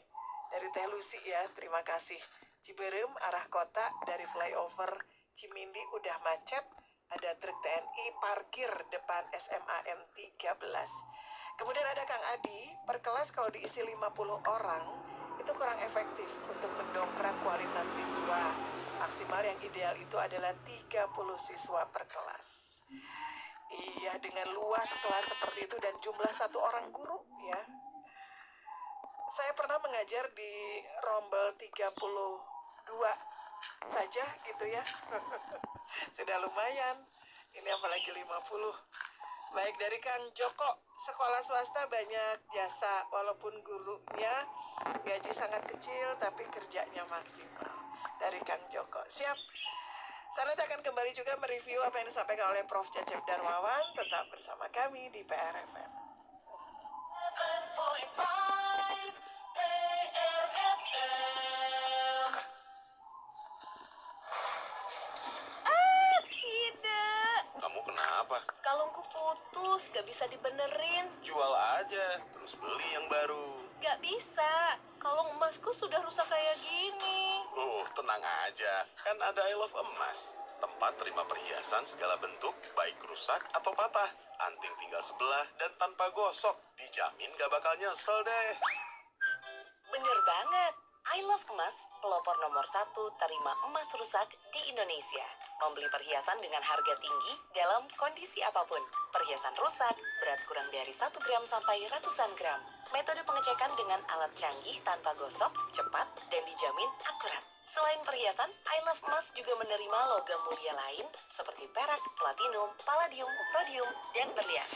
Dari Teh Lucy ya, terima kasih. Ciberem arah kota dari flyover Cimindi udah macet. Ada truk TNI parkir depan SMA N13. Kemudian ada Kang Adi, per kelas kalau diisi 50 orang itu kurang efektif untuk mendongkrak kualitas siswa. Maksimal yang ideal itu adalah 30 siswa per kelas. Iya, dengan luas kelas seperti itu dan jumlah satu orang guru ya. Saya pernah mengajar di rombel 32 saja gitu ya. Sudah lumayan. Ini apalagi 50. Baik, dari Kang Joko, sekolah swasta banyak jasa walaupun gurunya gaji sangat kecil tapi kerjanya maksimal. Dari Kang Joko. Siap. Saya nanti akan kembali juga mereview apa yang disampaikan oleh Prof. Cecep Darmawan. Tetap bersama kami di PRFM. 7.5 PRFM. Tidak. Kamu kenapa? Kalungku putus, gak bisa dibenerin. Jual aja, terus beli yang baru. Gak bisa. Kalung emasku sudah rusak kayak gini. Tenang aja. Kan ada I Love Emas. Tempat terima perhiasan segala bentuk, baik rusak atau patah. Anting tinggal sebelah dan tanpa gosok. Dijamin gak bakal nyesel deh. Bener banget. I Love Emas, pelopor nomor 1 terima emas rusak di Indonesia. Membeli perhiasan dengan harga tinggi dalam kondisi apapun. Perhiasan rusak, berat kurang dari 1 gram sampai ratusan gram. Metode pengecekan dengan alat canggih tanpa gosok, cepat, dan dijamin akurat. Selain perhiasan, I Love Emas juga menerima logam mulia lain seperti perak, platinum, palladium, rhodium, dan berlian.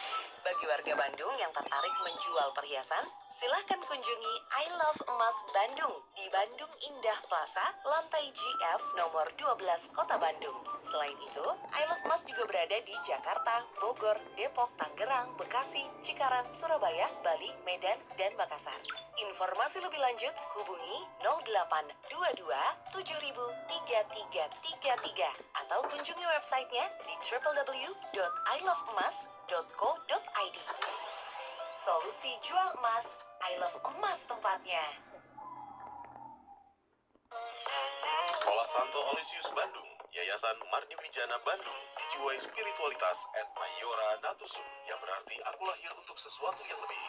Bagi warga Bandung yang tertarik menjual perhiasan, silahkan kunjungi I Love Emas Bandung di Bandung Indah Plaza, lantai GF nomor 12 Kota Bandung. Selain itu, I Love Emas juga berada di Jakarta, Bogor, Depok, Tangerang, Bekasi, Cikarang, Surabaya, Bali, Medan, dan Makassar. Informasi lebih lanjut hubungi 0822 703333 atau kunjungi websitenya di www.iloveemas.co.id. Solusi jual emas, I Love Emas tempatnya. Sekolah Santo Aloysius Bandung, Yayasan Mardi Wijana Bandung, dijiwai spiritualitas et Mayora Natusum, yang berarti aku lahir untuk sesuatu yang lebih.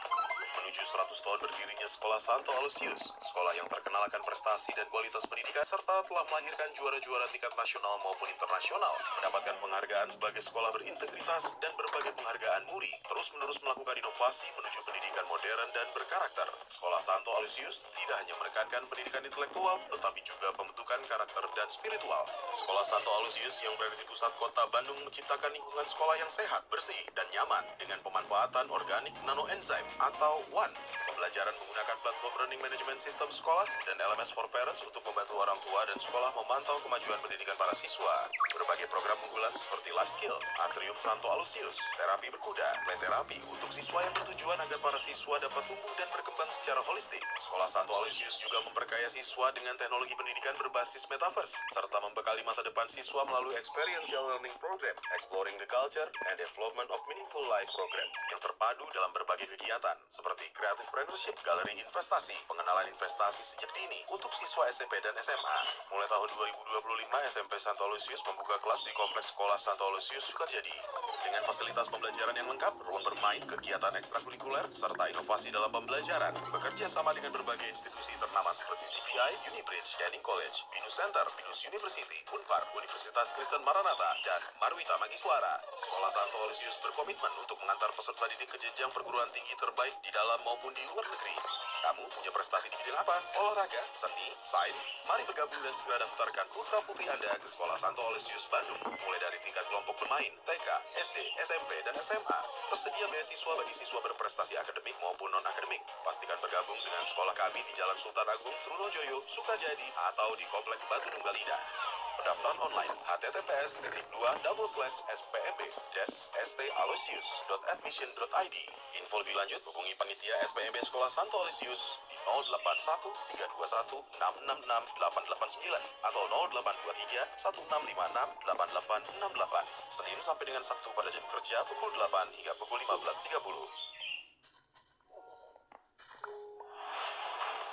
Menuju 100 tahun berdirinya Sekolah Santo Aloysius, sekolah yang terkenal akan prestasi dan kualitas pendidikan serta telah melahirkan juara-juara tingkat nasional maupun internasional, mendapatkan penghargaan sebagai sekolah berintegritas dan berbagai penghargaan muri, terus-menerus melakukan inovasi menuju pendidikan modern dan berkarakter. Sekolah Santo Aloysius tidak hanya menekankan pendidikan intelektual, tetapi juga pembentukan karakter dan spiritual. Sekolah Santo Aloysius yang berada di pusat kota Bandung menciptakan lingkungan sekolah yang sehat, bersih, dan nyaman dengan pemanfaatan organik nanoenzyme atau ONE. Pembelajaran menggunakan platform Learning Management System sekolah dan LMS for Parents untuk membantu orang tua dan sekolah memantau kemajuan pendidikan para siswa. Berbagai program unggulan seperti Life Skill, Atrium Santo Aloysius, terapi berkuda, play terapi untuk siswa yang bertujuan agar para siswa dapat tumbuh dan berkembang secara holistik. Sekolah Santo Aloysius juga memperkaya siswa dengan teknologi pendidikan berbasis metaverse, serta membekali masa depan siswa melalui Experiential Learning Program, Exploring the Culture and Development of Meaningful Life Program, yang terpadu dalam berbagai kegiatan, seperti Creative Partnership, Galeri Investasi, pengenalan investasi sejak dini untuk siswa SMP dan SMA. Mulai tahun 2025, SMP Santo Aloysius membuka kelas di Kompleks Sekolah Santo Aloysius Sukarjadi. Dengan fasilitas pembelajaran yang lengkap, ruang bermain, kegiatan ekstrakurikuler, serta inovasi dalam pembelajaran, bekerja sama dengan berbagai institusi ternama seperti TPI, Unibridge, Canning College, Binus Center, Binus University, Unpar, Universitas Kristen Maranatha, dan Marwita Magiswara. Sekolah Santo Aloysius berkomitmen untuk mengantar peserta didik ke jenjang perguruan tinggi terbaik di dalam maupun di luar negeri. Kamu punya prestasi di bidang apa? Olahraga, seni, sains? Mari bergabung dan segera daftarkan putra putri Anda ke Sekolah Santo Aloysius Bandung. Mulai dari tingkat kelompok bermain, TK, SD, SMP, dan SMA. Tersedia beasiswa bagi siswa berprestasi akademik maupun non-akademik. Pastikan bergabung dengan sekolah kami di Jalan Sultan Agung, Trunojoyo, Sukajadi, atau di Komplek Batu Nunggal Indah. Pendaftaran online https://spmb-staloysius.admission.id. Info lebih lanjut hubungi panitia SPMB Sekolah Santo Aloysius di 081 321 666 889 atau 0823 1656 8868. Senin sampai dengan Sabtu pada jam kerja pukul 8 hingga pukul 15.30.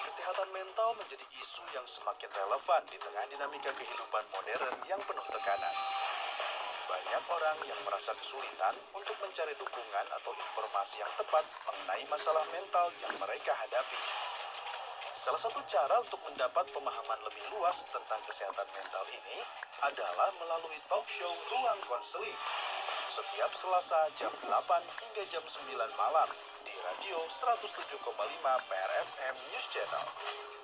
Kesehatan mental menjadi isu yang semakin relevan di tengah dinamika kehidupan modern yang penuh tekanan. Banyak orang yang merasa kesulitan untuk mencari dukungan atau informasi yang tepat mengenai masalah mental yang mereka hadapi. Salah satu cara untuk mendapat pemahaman lebih luas tentang kesehatan mental ini adalah melalui talk show Ruang Konseling. setiap Selasa jam 8 hingga jam 9 malam di radio 107,5 PRFM News Channel.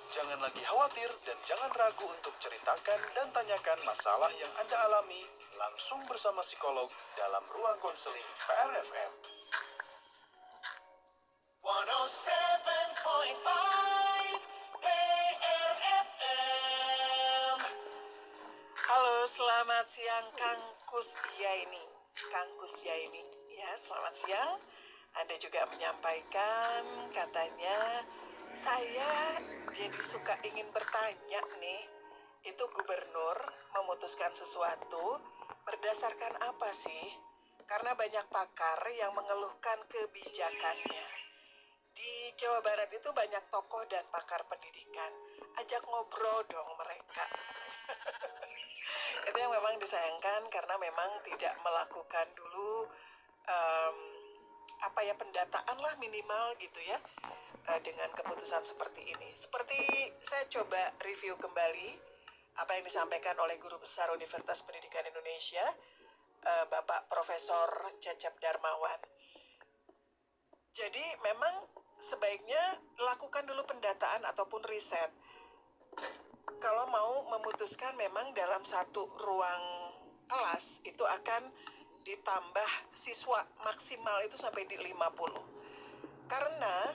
Jangan lagi khawatir dan jangan ragu untuk ceritakan dan tanyakan masalah yang Anda alami langsung bersama psikolog dalam ruang konseling PRFM. 107.5 PRFM. Halo, selamat siang Kang Kus Yaini. Kang Kus Yaini. Ya, selamat siang. Anda juga menyampaikan katanya saya jadi suka ingin bertanya nih. Itu gubernur memutuskan sesuatu berdasarkan apa sih? Karena banyak pakar yang mengeluhkan kebijakannya. Di Jawa Barat itu banyak tokoh dan pakar pendidikan. Ajak ngobrol dong mereka. Itu yang memang disayangkan karena memang tidak melakukan dulu pendataan lah minimal gitu ya dengan keputusan seperti ini. Seperti saya coba review kembali apa yang disampaikan oleh Guru Besar Universitas Pendidikan Indonesia, Bapak Profesor Cecep Darmawan. Jadi memang sebaiknya lakukan dulu pendataan ataupun riset. Kalau mau memutuskan memang dalam satu ruang kelas itu akan ditambah siswa maksimal itu sampai di 50. Karena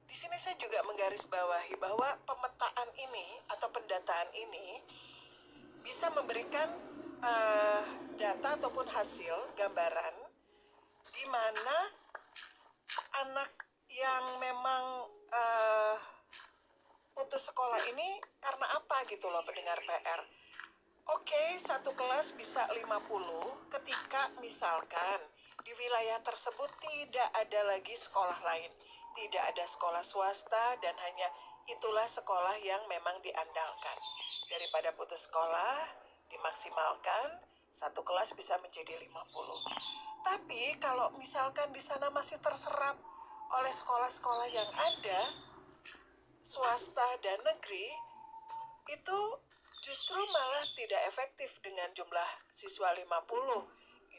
di sini saya juga menggarisbawahi bahwa pemetaan ini atau pendataan ini bisa memberikan data ataupun hasil gambaran di mana anak yang memang putus sekolah ini karena apa gitu loh pendengar PR. Oke, satu kelas bisa 50 ketika misalkan di wilayah tersebut tidak ada lagi sekolah lain. Tidak ada sekolah swasta dan hanya itulah sekolah yang memang diandalkan. Daripada putus sekolah, dimaksimalkan, satu kelas bisa menjadi 50. Tapi kalau misalkan di sana masih terserap oleh sekolah-sekolah yang ada, swasta dan negeri, itu justru malah tidak efektif dengan jumlah siswa 50.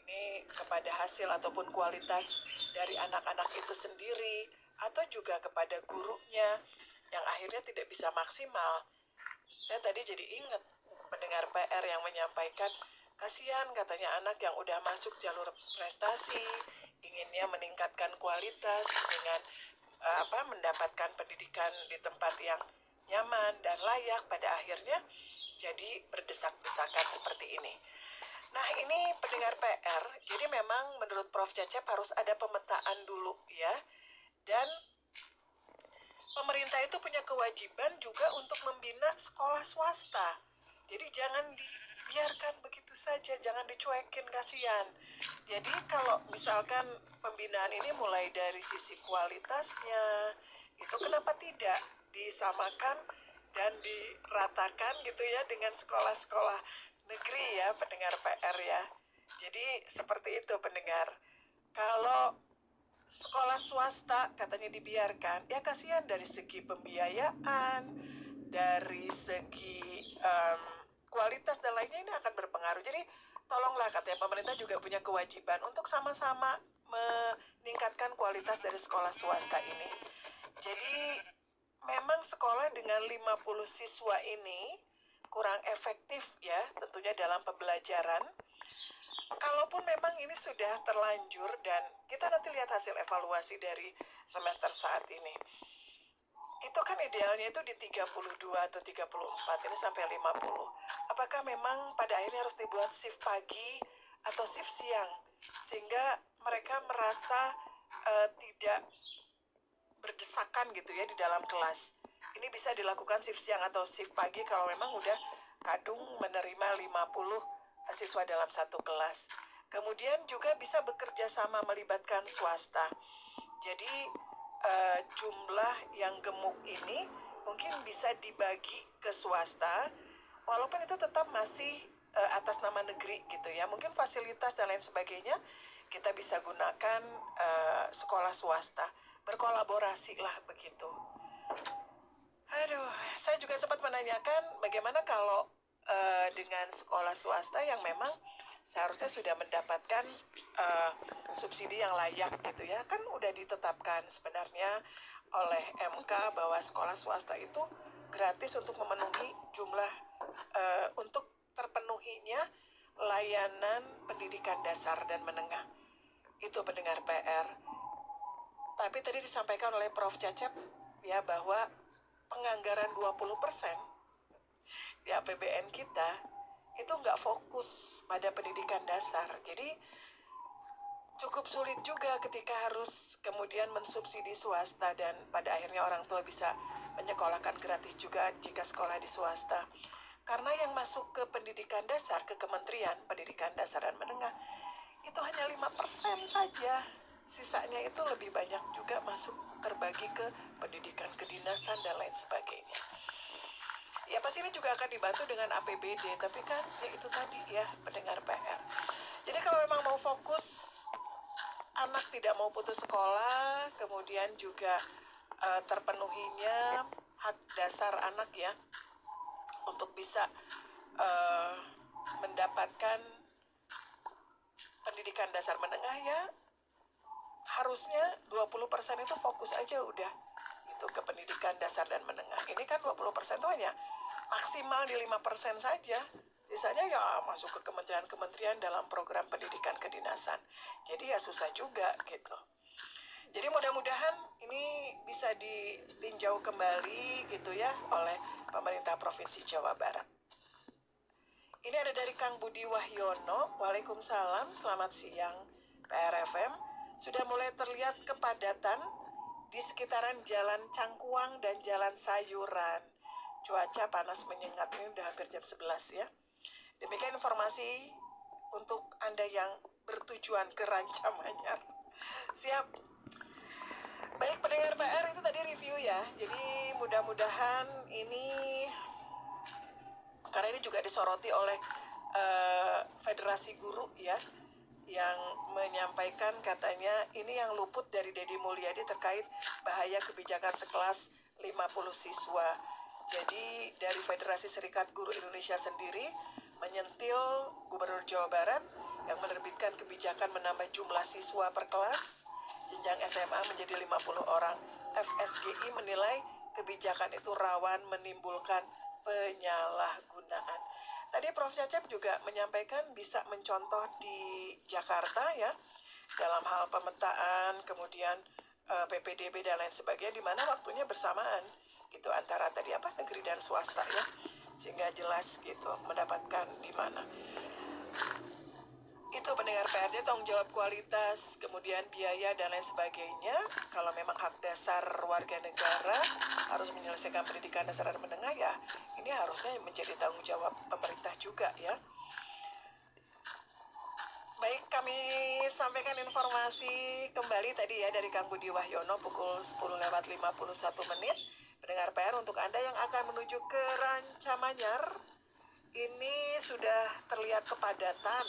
Ini kepada hasil ataupun kualitas dari anak-anak itu sendiri atau juga kepada gurunya yang akhirnya tidak bisa maksimal. Saya tadi jadi ingat pendengar PR yang menyampaikan kasihan katanya anak yang udah masuk jalur prestasi, inginnya meningkatkan kualitas dengan mendapatkan pendidikan di tempat yang nyaman dan layak, pada akhirnya jadi berdesak-desakan seperti ini. Nah, ini pendengar PR, jadi memang menurut Prof. Cecep harus ada pemetaan dulu ya. Dan pemerintah itu punya kewajiban juga untuk membina sekolah swasta. Jadi jangan dibiarkan begitu saja, jangan dicuekin, kasihan. Jadi kalau misalkan pembinaan ini mulai dari sisi kualitasnya, itu kenapa tidak disamakan dan diratakan gitu ya dengan sekolah-sekolah negeri ya pendengar PR ya. Jadi seperti itu pendengar. Kalau sekolah swasta katanya dibiarkan, ya kasihan dari segi pembiayaan, dari segi kualitas dan lainnya ini akan berpengaruh. Jadi tolonglah katanya pemerintah juga punya kewajiban untuk sama-sama meningkatkan kualitas dari sekolah swasta ini. Jadi memang sekolah dengan 50 siswa ini kurang efektif ya tentunya dalam pembelajaran. Kalaupun memang ini sudah terlanjur dan kita nanti lihat hasil evaluasi dari semester saat ini. Itu kan idealnya itu di 32 atau 34, ini sampai 50. Apakah memang pada akhirnya harus dibuat shift pagi atau shift siang? Sehingga mereka merasa tidak berdesakan gitu ya di dalam kelas. Ini bisa dilakukan shift siang atau shift pagi kalau memang udah kadung menerima 50 siswa dalam satu kelas. Kemudian juga bisa bekerja sama melibatkan swasta. Jadi jumlah yang gemuk ini mungkin bisa dibagi ke swasta, walaupun itu tetap masih atas nama negeri gitu ya. Mungkin fasilitas dan lain sebagainya kita bisa gunakan sekolah swasta. Berkolaborasi lah begitu. Aduh, saya juga sempat menanyakan bagaimana kalau dengan sekolah swasta yang memang seharusnya sudah mendapatkan subsidi yang layak gitu ya. Kan udah ditetapkan sebenarnya oleh MK bahwa sekolah swasta itu gratis untuk memenuhi jumlah untuk terpenuhinya layanan pendidikan dasar dan menengah. Itu pendengar PR. Tapi tadi disampaikan oleh Prof. Cecep ya bahwa penganggaran 20% di APBN kita itu nggak fokus pada pendidikan dasar. Jadi cukup sulit juga ketika harus kemudian mensubsidi swasta dan pada akhirnya orang tua bisa menyekolahkan gratis juga jika sekolah di swasta. Karena yang masuk ke pendidikan dasar, ke Kementerian Pendidikan Dasar dan Menengah, itu hanya 5% saja. Sisanya itu lebih banyak juga masuk terbagi ke pendidikan kedinasan dan lain sebagainya. Ya pasti ini juga akan dibantu dengan APBD, tapi kan ya itu tadi ya pendengar PR. Jadi kalau memang mau fokus, anak tidak mau putus sekolah, kemudian juga terpenuhinya hak dasar anak ya, untuk bisa mendapatkan pendidikan dasar menengah ya, harusnya 20% itu fokus aja udah itu ke pendidikan dasar dan menengah. Ini kan 20% itu hanya maksimal di 5% saja. Sisanya ya masuk ke kementerian-kementerian dalam program pendidikan kedinasan. Jadi ya susah juga gitu. Jadi mudah-mudahan ini bisa ditinjau kembali gitu ya oleh pemerintah Provinsi Jawa Barat. Ini ada dari Kang Budi Wahyono. Waalaikumsalam, selamat siang PRFM. Sudah mulai terlihat kepadatan di sekitaran Jalan Cangkuang dan Jalan Sayuran. Cuaca panas menyengat, ini udah hampir jam 11 ya. Demikian informasi untuk Anda yang bertujuan ke Rancamanyar. Siap. Baik pendengar PR, itu tadi review ya. Jadi mudah-mudahan ini, karena ini juga disoroti oleh Federasi Guru ya, yang menyampaikan katanya ini yang luput dari Deddy Mulyadi terkait bahaya kebijakan sekelas 50 siswa. Jadi dari Federasi Serikat Guru Indonesia sendiri menyentil Gubernur Jawa Barat yang menerbitkan kebijakan menambah jumlah siswa per kelas jenjang SMA menjadi 50 orang. FSGI menilai kebijakan itu rawan menimbulkan penyalahgunaan. Tadi Prof. Cecep juga menyampaikan bisa mencontoh di Jakarta ya, dalam hal pemetaan, kemudian PPDB dan lain sebagainya, di mana waktunya bersamaan gitu antara tadi apa negeri dan swasta ya, sehingga jelas gitu mendapatkan di mana. Itu pendengar PRJ, tanggung jawab kualitas, kemudian biaya dan lain sebagainya. Kalau memang hak dasar warga negara harus menyelesaikan pendidikan dasar dan menengah ya, ini harusnya menjadi tanggung jawab pemerintah juga ya. Baik, kami sampaikan informasi kembali tadi ya dari Kang Budi Wahyono pukul 10:51. Pendengar PR, untuk Anda yang akan menuju ke Rancamanyar, ini sudah terlihat kepadatan,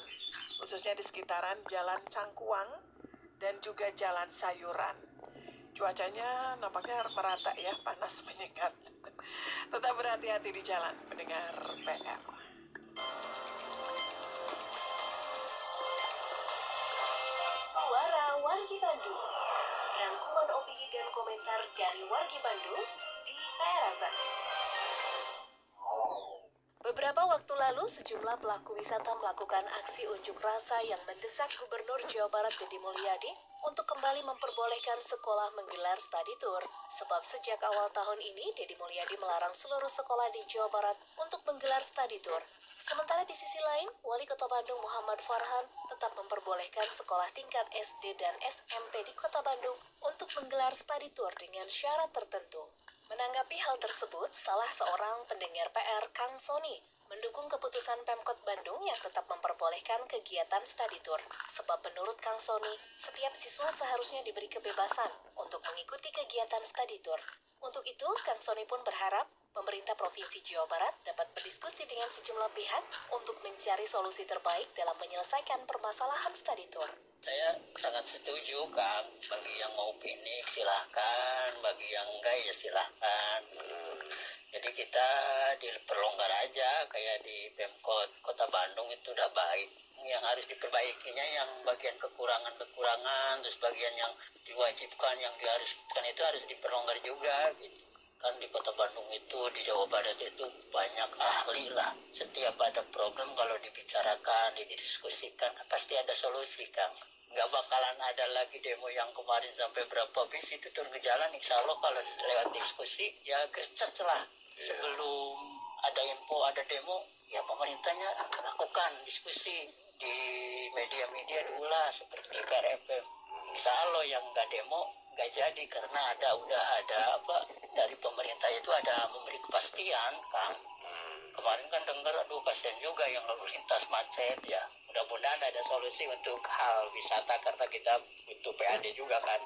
khususnya di sekitaran Jalan Cangkuang dan juga Jalan Sayuran. Cuacanya nampaknya merata ya, panas menyengat. Tetap berhati-hati di jalan, pendengar PR. Suara Wargi Bandung. Rangkuman opini dan komentar dari Wargi Bandung di PRFM. Beberapa waktu lalu, sejumlah pelaku wisata melakukan aksi unjuk rasa yang mendesak Gubernur Jawa Barat Deddy Mulyadi untuk kembali memperbolehkan sekolah menggelar study tour. Sebab sejak awal tahun ini, Deddy Mulyadi melarang seluruh sekolah di Jawa Barat untuk menggelar study tour. Sementara di sisi lain, Wali Kota Bandung Muhammad Farhan tetap memperbolehkan sekolah tingkat SD dan SMP di Kota Bandung untuk menggelar study tour dengan syarat tertentu. Menanggapi hal tersebut, salah seorang pendengar PR, Kang Sony, mendukung keputusan Pemkot Bandung yang tetap memperbolehkan kegiatan study tour. Sebab menurut Kang Sony, setiap siswa seharusnya diberi kebebasan untuk mengikuti kegiatan study tour. Untuk itu, Kang Sony pun berharap pemerintah Provinsi Jawa Barat dapat berdiskusi dengan sejumlah pihak untuk mencari solusi terbaik dalam menyelesaikan permasalahan study tour. Saya sangat setuju, Kang. Bagi yang mau piknik silahkan, bagi yang enggak ya silahkan. Jadi kita diperlonggar aja kayak di Pemkot Kota Bandung itu udah baik. Yang harus diperbaikinya yang bagian kekurangan-kekurangan, terus bagian yang diwajibkan, yang diharuskan itu harus diperlonggar juga gitu. Kan di Kota Bandung itu, di Jawa Barat itu banyak ahli lah. Setiap ada problem kalau dibicarakan, didiskusikan, pasti ada solusi, Kang. Nggak bakalan ada lagi demo yang kemarin sampai berapa bis itu turun ke jalan. Insya Allah kalau lewat diskusi ya gercep lah. Sebelum ada info, ada demo, ya pemerintahnya lakukan diskusi di media-media diulas seperti KRFM. Insya Allah yang nggak demo nggak jadi karena udah ada dari pemerintah itu ada memberi kepastian, Kang. Kemarin kan dengar kasihan juga yang lalu lintas macet ya. Mudah-mudahan ada solusi untuk hal wisata karena kita butuh PAD juga kan.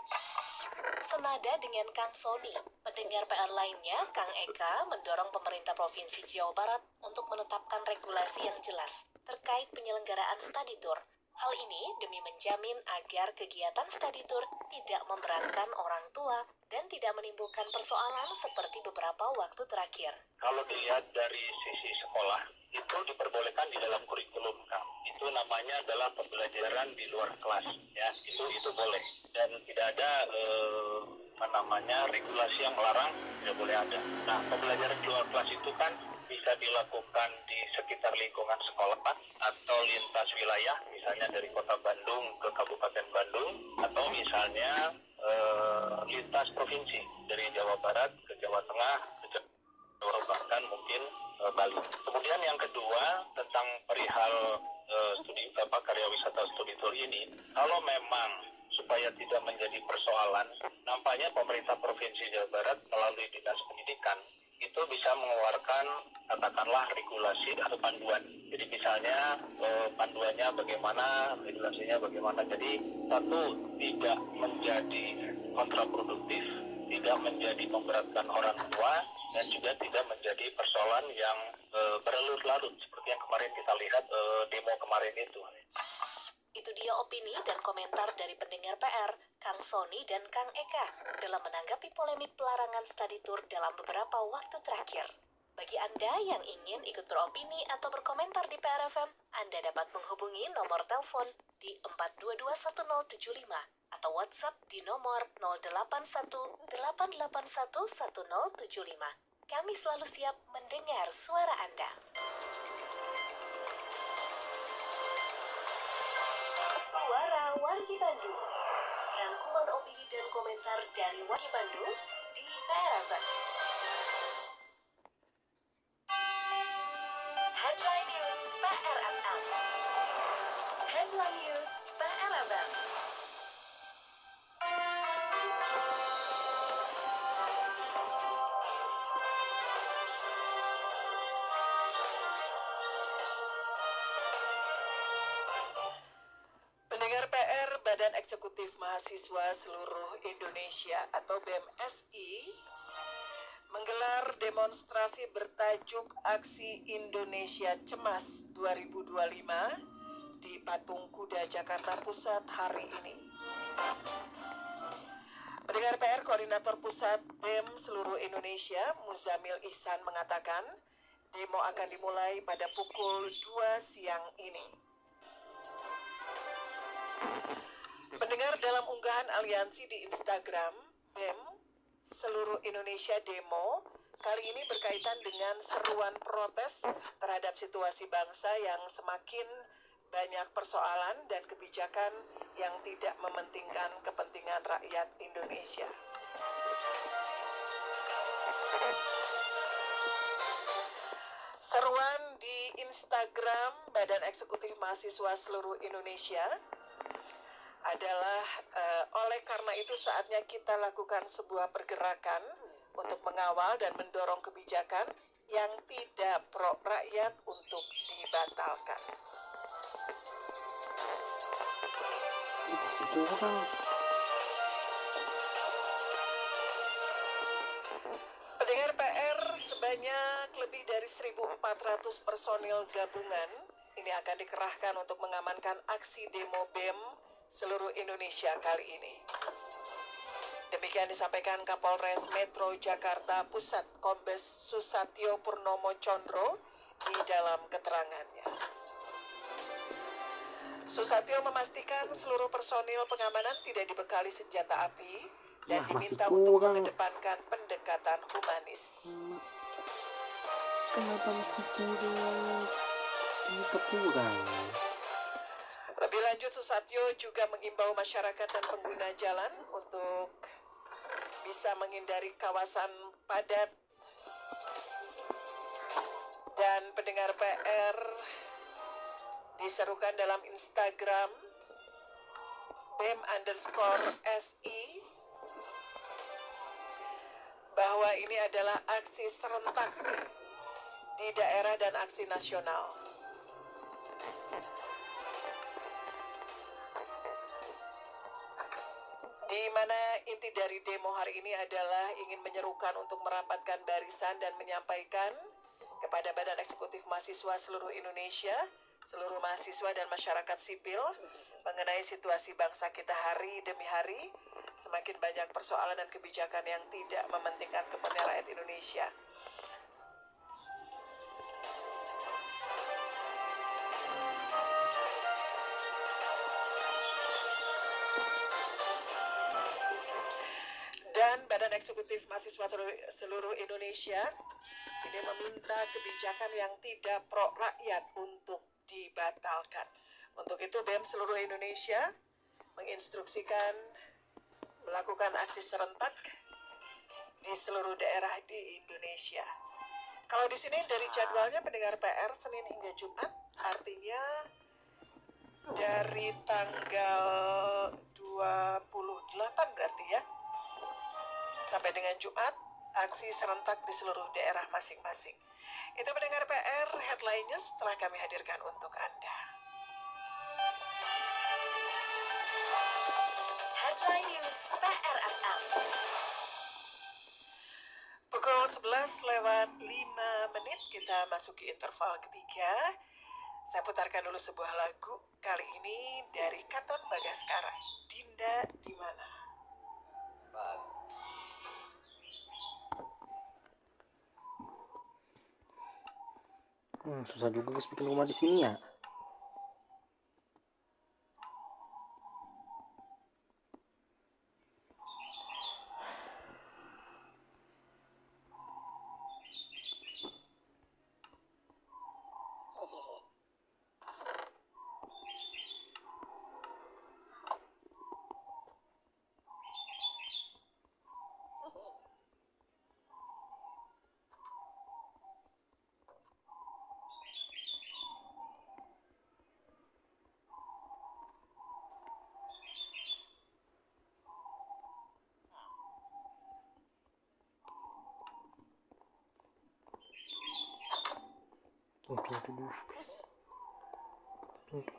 Senada dengan Kang Sony, pendengar PR lainnya, Kang Eka mendorong pemerintah Provinsi Jawa Barat untuk menetapkan regulasi yang jelas terkait penyelenggaraan study tour. Hal ini demi menjamin agar kegiatan study tour tidak memberatkan orang tua dan tidak menimbulkan persoalan seperti beberapa waktu terakhir. Kalau dilihat dari sisi sekolah, itu diperbolehkan di dalam kurikulum, Kang. Itu namanya adalah pembelajaran di luar kelas, ya. Itu boleh. Dan tidak ada regulasi yang melarang, tidak boleh ada. Nah, pembelajaran di luar kelas itu kan bisa dilakukan di sekitar lingkungan sekolah atau lintas wilayah, misalnya dari Kota Bandung ke Kabupaten Bandung, atau misalnya lintas provinsi dari Jawa Barat ke Jawa Tengah, ke Jawa bahkan mungkin Bali. Kemudian yang kedua tentang perihal karya wisata studi tour ini, kalau memang supaya tidak menjadi persoalan, nampaknya pemerintah Provinsi Jawa Barat melalui Dinas Pendidikan itu bisa mengeluarkan katakanlah regulasi atau panduan. Jadi misalnya panduannya bagaimana, regulasinya bagaimana. Jadi satu, tidak menjadi kontraproduktif, tidak menjadi memberatkan orang tua, dan juga tidak menjadi persoalan yang berlarut-larut seperti yang kemarin kita lihat demo kemarin itu. Itu dia opini dan komentar dari pendengar PR, Kang Sony dan Kang Eka dalam menanggapi polemik pelarangan study tour dalam beberapa waktu terakhir. Bagi Anda yang ingin ikut beropini atau berkomentar di PR FM, Anda dapat menghubungi nomor telepon di 4221075 atau WhatsApp di nomor 0818811075. Kami selalu siap mendengar suara Anda. Suara Wargi Bandung. Rangkuman opini dan komentar dari Wargi Bandung di PRFM. Headline News PRFM. Headline News PRFM. Pendengar PR, Badan Eksekutif Mahasiswa Seluruh Indonesia atau BEMSI menggelar demonstrasi bertajuk Aksi Indonesia Cemas 2025 di Patung Kuda Jakarta Pusat hari ini. Pendengar PR, Koordinator Pusat BEM Seluruh Indonesia, Muzamil Ihsan mengatakan, demo akan dimulai pada pukul 2 siang ini. Pendengar, dalam unggahan aliansi di Instagram, BEM Seluruh Indonesia Demo kali ini berkaitan dengan seruan protes terhadap situasi bangsa yang semakin banyak persoalan dan kebijakan yang tidak mementingkan kepentingan rakyat Indonesia. Seruan di Instagram Badan Eksekutif Mahasiswa Seluruh Indonesia adalah oleh karena itu saatnya kita lakukan sebuah pergerakan untuk mengawal dan mendorong kebijakan yang tidak pro rakyat untuk dibatalkan. Pendengar PR, sebanyak lebih dari 1.400 personil gabungan ini akan dikerahkan untuk mengamankan aksi demo BEM Seluruh Indonesia kali ini. Demikian disampaikan Kapolres Metro Jakarta Pusat Kombes Susatyo Purnomo Condro di dalam keterangannya. Susatyo memastikan seluruh personil pengamanan tidak dibekali senjata api dan diminta untuk mengedepankan pendekatan humanis. Kenapa masih kurang? Ini kurang. Lebih lanjut, Susatyo juga mengimbau masyarakat dan pengguna jalan untuk bisa menghindari kawasan padat. Dan pendengar PR diserukan dalam Instagram BEM_SI bahwa ini adalah aksi serentak di daerah dan aksi nasional. Di mana inti dari demo hari ini adalah ingin menyerukan untuk merapatkan barisan dan menyampaikan kepada Badan Eksekutif Mahasiswa seluruh Indonesia, seluruh mahasiswa dan masyarakat sipil mengenai situasi bangsa kita hari demi hari. Semakin banyak persoalan dan kebijakan yang tidak mementingkan kepentingan rakyat Indonesia. Dan Badan Eksekutif Mahasiswa seluruh Indonesia ini meminta kebijakan yang tidak pro rakyat untuk dibatalkan. Untuk itu BEM seluruh Indonesia menginstruksikan melakukan aksi serentak di seluruh daerah di Indonesia. Kalau di sini dari jadwalnya pendengar PR Senin hingga Jumat, artinya dari tanggal 28 berarti ya, sampai dengan Jumat, aksi serentak di seluruh daerah masing-masing. Itu pendengar PR, headline news telah kami hadirkan untuk Anda. Headline News PRFM. Pukul 11:05 kita masuki interval ketiga. Saya putarkan dulu sebuah lagu, kali ini dari Katon Bagaskara, Dinda di mana? Susah juga guys bikin rumah di sini ya. Pintu dulu guys. Pintu.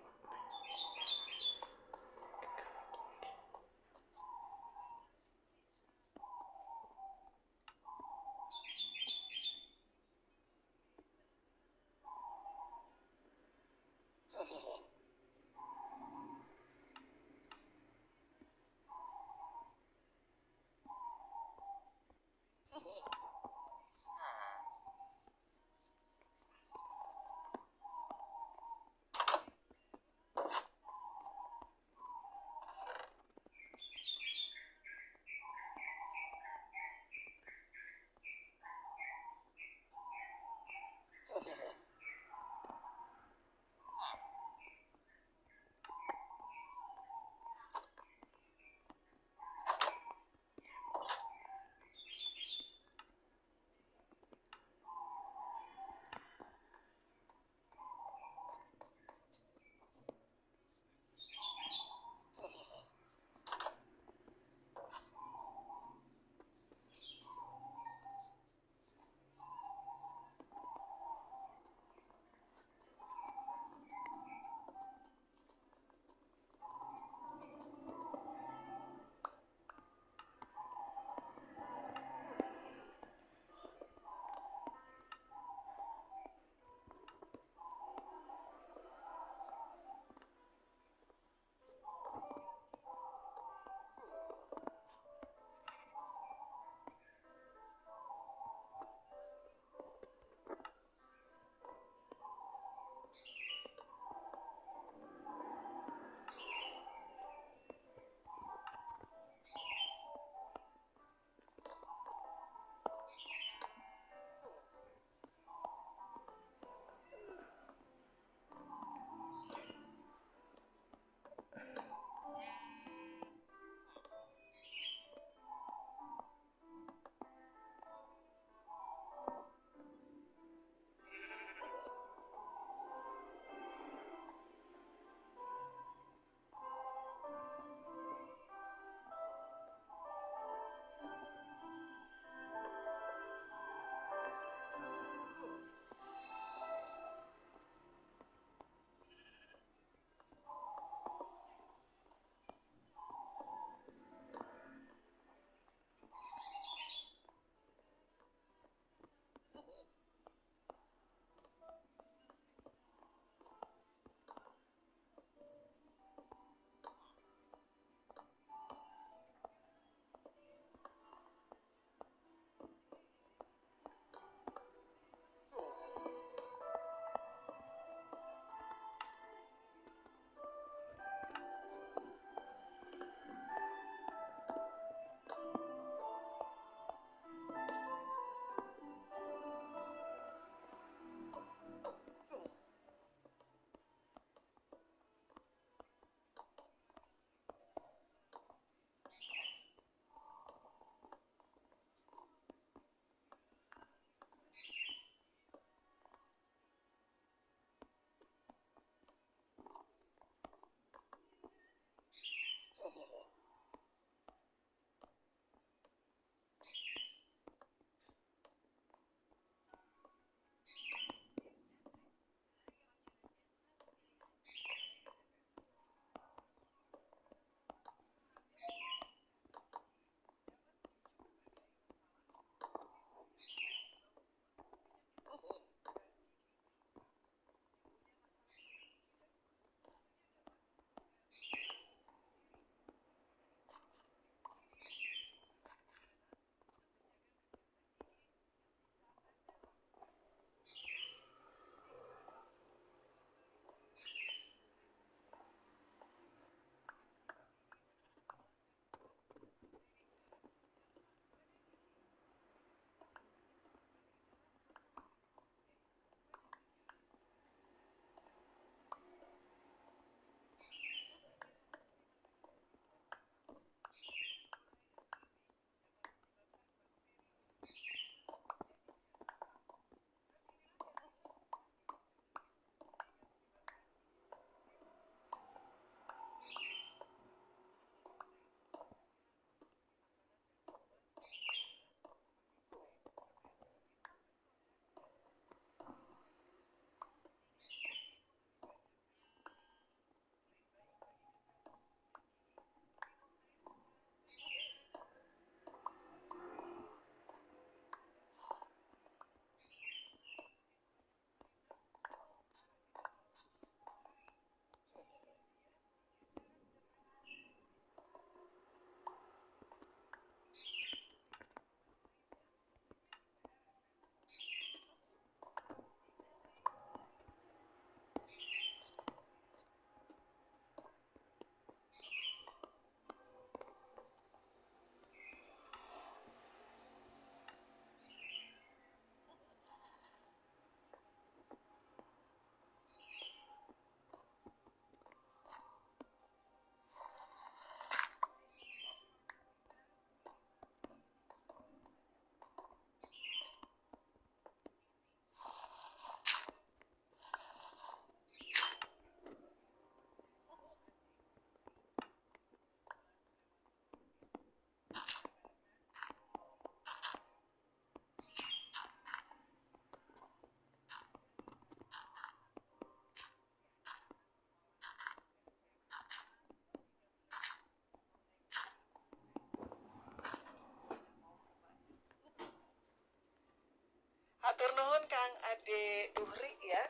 Matur nuhun Kang Ade Duhri ya.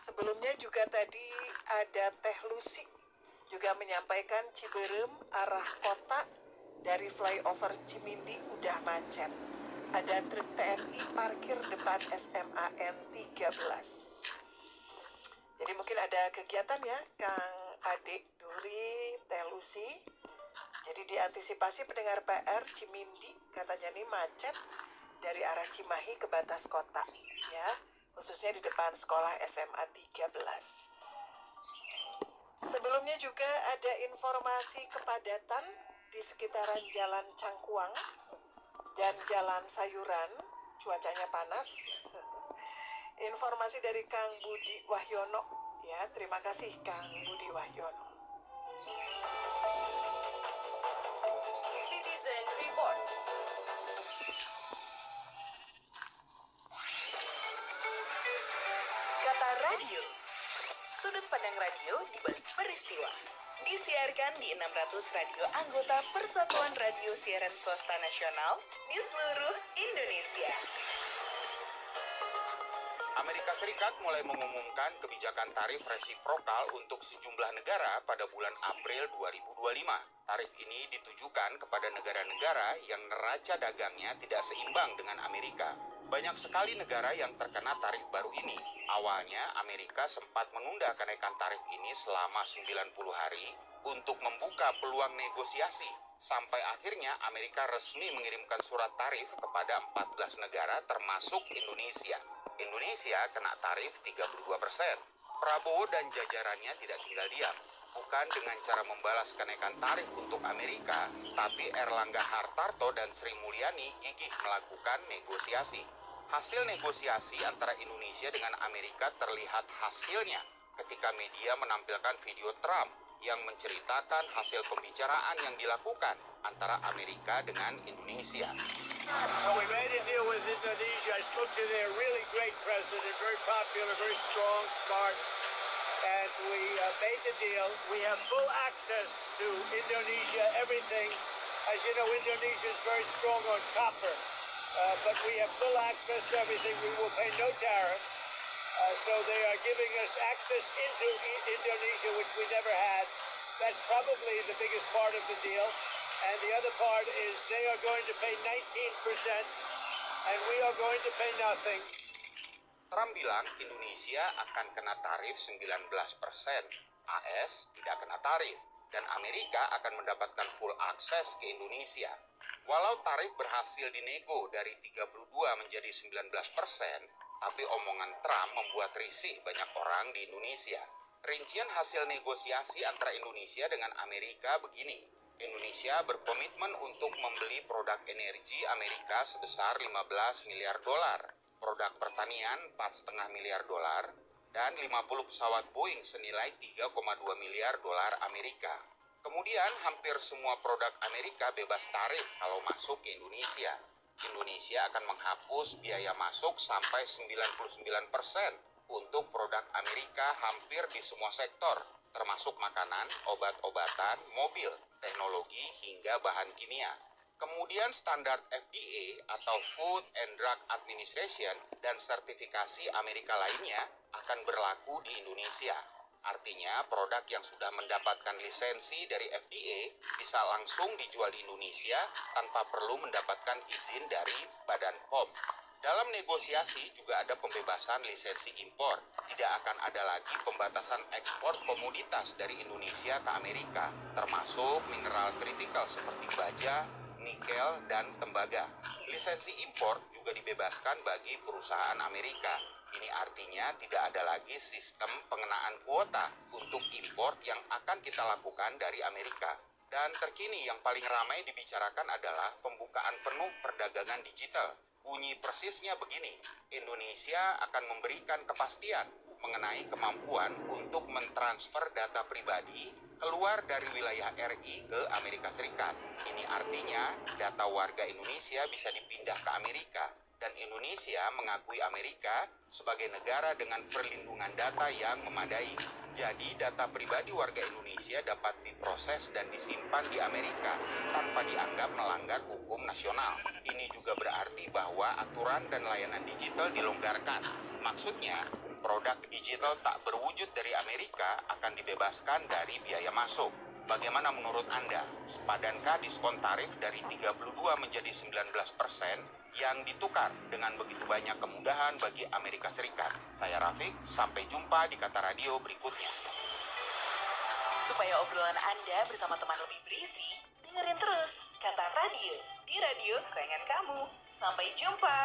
Sebelumnya juga tadi ada Teh Lucy juga menyampaikan Ciberem arah kota dari flyover Cimindi udah macet. Ada truk TNI parkir depan SMAN 13. Jadi mungkin ada kegiatan ya Kang Ade Duhri, Teh Lucy. Jadi diantisipasi pendengar PR Cimindi katanya nih macet dari arah Cimahi ke batas kota ya, khususnya di depan sekolah SMA 13. Sebelumnya juga ada informasi kepadatan di sekitaran Jalan Cangkuang dan Jalan Sayuran, cuacanya panas. Informasi dari Kang Budi Wahyono ya, terima kasih Kang Budi Wahyono. Citizen Report. Kata radio. Sudut pandang radio di balik peristiwa. Disiarkan di 600 radio anggota Persatuan Radio Siaran Swasta Nasional di seluruh Indonesia. Amerika Serikat mulai mengumumkan kebijakan tarif resiprokal untuk sejumlah negara pada bulan April 2025. Tarif ini ditujukan kepada negara-negara yang neraca dagangnya tidak seimbang dengan Amerika. Banyak sekali negara yang terkena tarif baru ini. Awalnya Amerika sempat menunda kenaikan tarif ini selama 90 hari untuk membuka peluang negosiasi. Sampai akhirnya Amerika resmi mengirimkan surat tarif kepada 14 negara termasuk Indonesia. Indonesia kena tarif 32%. Prabowo dan jajarannya tidak tinggal diam. Bukan dengan cara membalas kenaikan tarif untuk Amerika, tapi Erlangga Hartarto dan Sri Mulyani gigih melakukan negosiasi. Hasil negosiasi antara Indonesia dengan Amerika terlihat hasilnya ketika media menampilkan video Trump yang menceritakan hasil pembicaraan yang dilakukan antara Amerika dengan Indonesia. So we made a deal with Indonesia. I spoke to their really great president, very popular, very strong, smart. And we made the deal. We have full access to Indonesia, everything. As you know, Indonesia is very strong on copper. But we have full access to everything. We will pay no tariffs. So they are giving us access into Indonesia, which we never had. That's probably the biggest part of the deal. And the other part is they are going to pay 19%, and we are going to pay nothing. Trump bilang Indonesia akan kena tarif 19%, AS tidak kena tarif, dan Amerika akan mendapatkan full akses ke Indonesia. Walau tarif berhasil dinego dari 32 menjadi 19%, tapi omongan Trump membuat risih banyak orang di Indonesia. Rincian hasil negosiasi antara Indonesia dengan Amerika begini. Indonesia berkomitmen untuk membeli produk energi Amerika sebesar 15 miliar dolar, produk pertanian 4,5 miliar dolar, dan 50 pesawat Boeing senilai 3,2 miliar dolar Amerika. Kemudian hampir semua produk Amerika bebas tarif kalau masuk ke Indonesia. Indonesia akan menghapus biaya masuk sampai 99% untuk produk Amerika hampir di semua sektor, termasuk makanan, obat-obatan, mobil, teknologi, hingga bahan kimia. Kemudian standar FDA atau Food and Drug Administration dan sertifikasi Amerika lainnya akan berlaku di Indonesia. Artinya produk yang sudah mendapatkan lisensi dari FDA bisa langsung dijual di Indonesia tanpa perlu mendapatkan izin dari Badan POM. Dalam negosiasi juga ada pembebasan lisensi impor. Tidak akan ada lagi pembatasan ekspor komoditas dari Indonesia ke Amerika, termasuk mineral kritikal seperti baja, nikel, dan tembaga. Lisensi impor juga dibebaskan bagi perusahaan Amerika. Ini artinya tidak ada lagi sistem pengenaan kuota untuk impor yang akan kita lakukan dari Amerika. Dan terkini yang paling ramai dibicarakan adalah pembukaan penuh perdagangan digital. Bunyi persisnya begini, Indonesia akan memberikan kepastian mengenai kemampuan untuk mentransfer data pribadi keluar dari wilayah RI ke Amerika Serikat. Ini artinya data warga Indonesia bisa dipindah ke Amerika, dan Indonesia mengakui Amerika sebagai negara dengan perlindungan data yang memadai. Jadi data pribadi warga Indonesia dapat diproses dan disimpan di Amerika tanpa dianggap melanggar hukum nasional. Ini juga berarti bahwa aturan dan layanan digital dilonggarkan. Maksudnya, produk digital tak berwujud dari Amerika akan dibebaskan dari biaya masuk. Bagaimana menurut Anda? Sepadankah diskon tarif dari 32 menjadi 19% yang ditukar dengan begitu banyak kemudahan bagi Amerika Serikat? Saya Rafiq, sampai jumpa di Kata Radio berikutnya. Supaya obrolan Anda bersama teman lebih berisi, dengerin terus Kata Radio di radio kesayangan kamu. Sampai jumpa.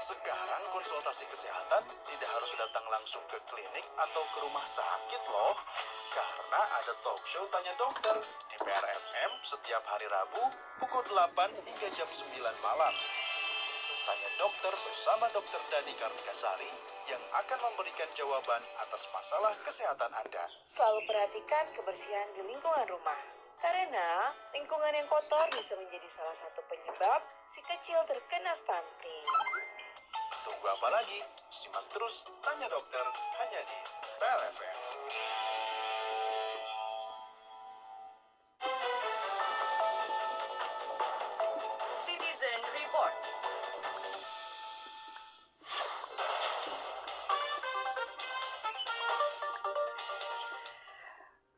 Sekarang konsultasi kesehatan tidak harus datang langsung ke klinik atau ke rumah sakit loh. Karena ada talk show Tanya Dokter di PRFM setiap hari Rabu pukul 8 hingga jam 9 malam. Tanya Dokter bersama Dr. Dani Kartikasari yang akan memberikan jawaban atas masalah kesehatan Anda. Selalu perhatikan kebersihan di lingkungan rumah. Karena lingkungan yang kotor bisa menjadi salah satu penyebab si kecil terkena stunting. Tunggu apa lagi? Simak terus Tanya Dokter hanya di PRFM. Citizen Report.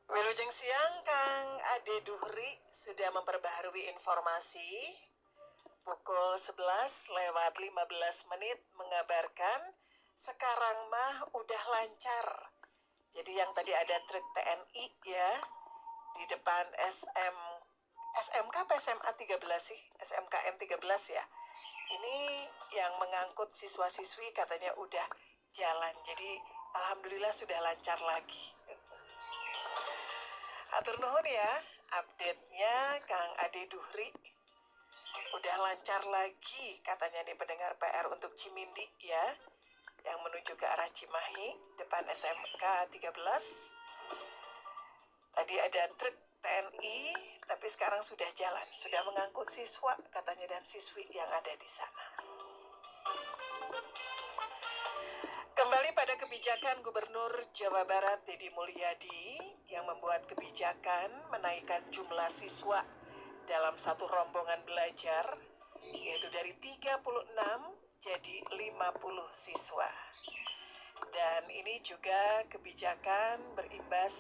Wilujeng siang, Kang Ade Duhri sudah memperbaharui informasi. Pukul 11:15 mengabarkan sekarang mah udah lancar. Jadi yang tadi ada truk TNI ya di depan SMK apa SMA 13 sih? SMKN 13 ya. Ini yang mengangkut siswa-siswi katanya udah jalan. Jadi alhamdulillah sudah lancar lagi. Atur nuhun ya, update-nya Kang Ade Duhri. Udah lancar lagi katanya nih pendengar PR untuk Cimindi ya, yang menuju ke arah Cimahi depan SMK 13. Tadi ada truk TNI, tapi sekarang sudah jalan, sudah mengangkut siswa katanya dan siswi yang ada di sana. Kembali pada kebijakan Gubernur Jawa Barat Deddy Mulyadi yang membuat kebijakan menaikkan jumlah siswa dalam satu rombongan belajar, yaitu dari 36 jadi 50 siswa. Dan ini juga kebijakan berimbas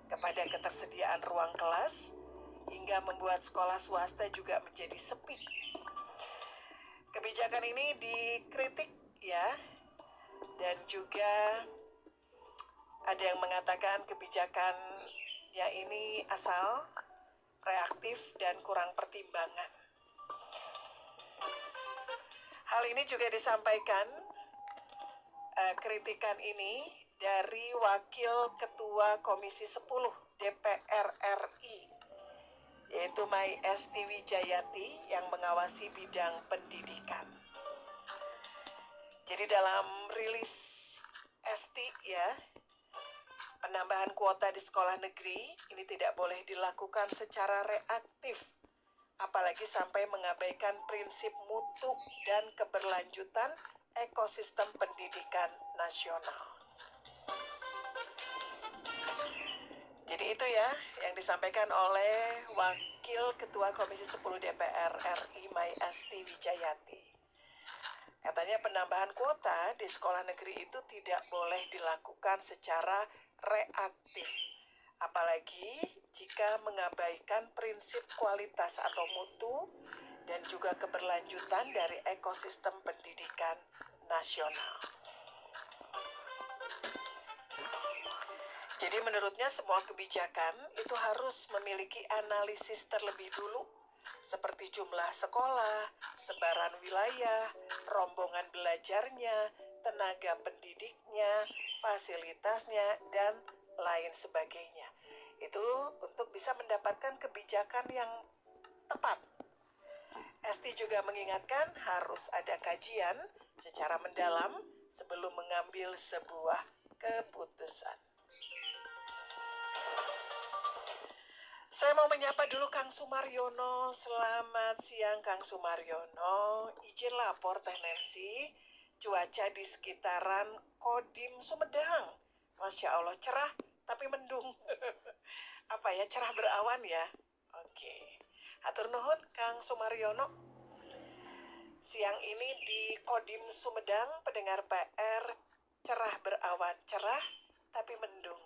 kepada ketersediaan ruang kelas hingga membuat sekolah swasta juga menjadi sepi. Kebijakan ini dikritik ya, dan juga ada yang mengatakan kebijakannya ini asal, reaktif, dan kurang pertimbangan. Hal ini juga disampaikan kritikan ini dari Wakil Ketua Komisi 10 DPR RI, yaitu Mai Esti Wijayati yang mengawasi bidang pendidikan. Jadi dalam rilis Esti ya, penambahan kuota di sekolah negeri ini tidak boleh dilakukan secara reaktif, apalagi sampai mengabaikan prinsip mutu dan keberlanjutan ekosistem pendidikan nasional. Jadi itu ya yang disampaikan oleh Wakil Ketua Komisi 10 DPR RI Mai Esti Wijayati. Katanya penambahan kuota di sekolah negeri itu tidak boleh dilakukan secara reaktif, apalagi jika mengabaikan prinsip kualitas atau mutu dan juga keberlanjutan dari ekosistem pendidikan nasional. Jadi menurutnya semua kebijakan itu harus memiliki analisis terlebih dulu, seperti jumlah sekolah, sebaran wilayah, rombongan belajarnya, tenaga pendidiknya, fasilitasnya, dan lain sebagainya. Itu untuk bisa mendapatkan kebijakan yang tepat. Esti juga mengingatkan harus ada kajian secara mendalam sebelum mengambil sebuah keputusan. Saya mau menyapa dulu Kang Sumaryono. Selamat siang Kang Sumaryono. Izin lapor Teh Nancy. Cuaca di sekitaran Kodim Sumedang. Masya Allah cerah tapi mendung. Apa ya, cerah berawan ya? Oke. Hatur nuhun Kang Sumaryono. Siang ini di Kodim Sumedang, pendengar PR, cerah berawan. Cerah tapi mendung.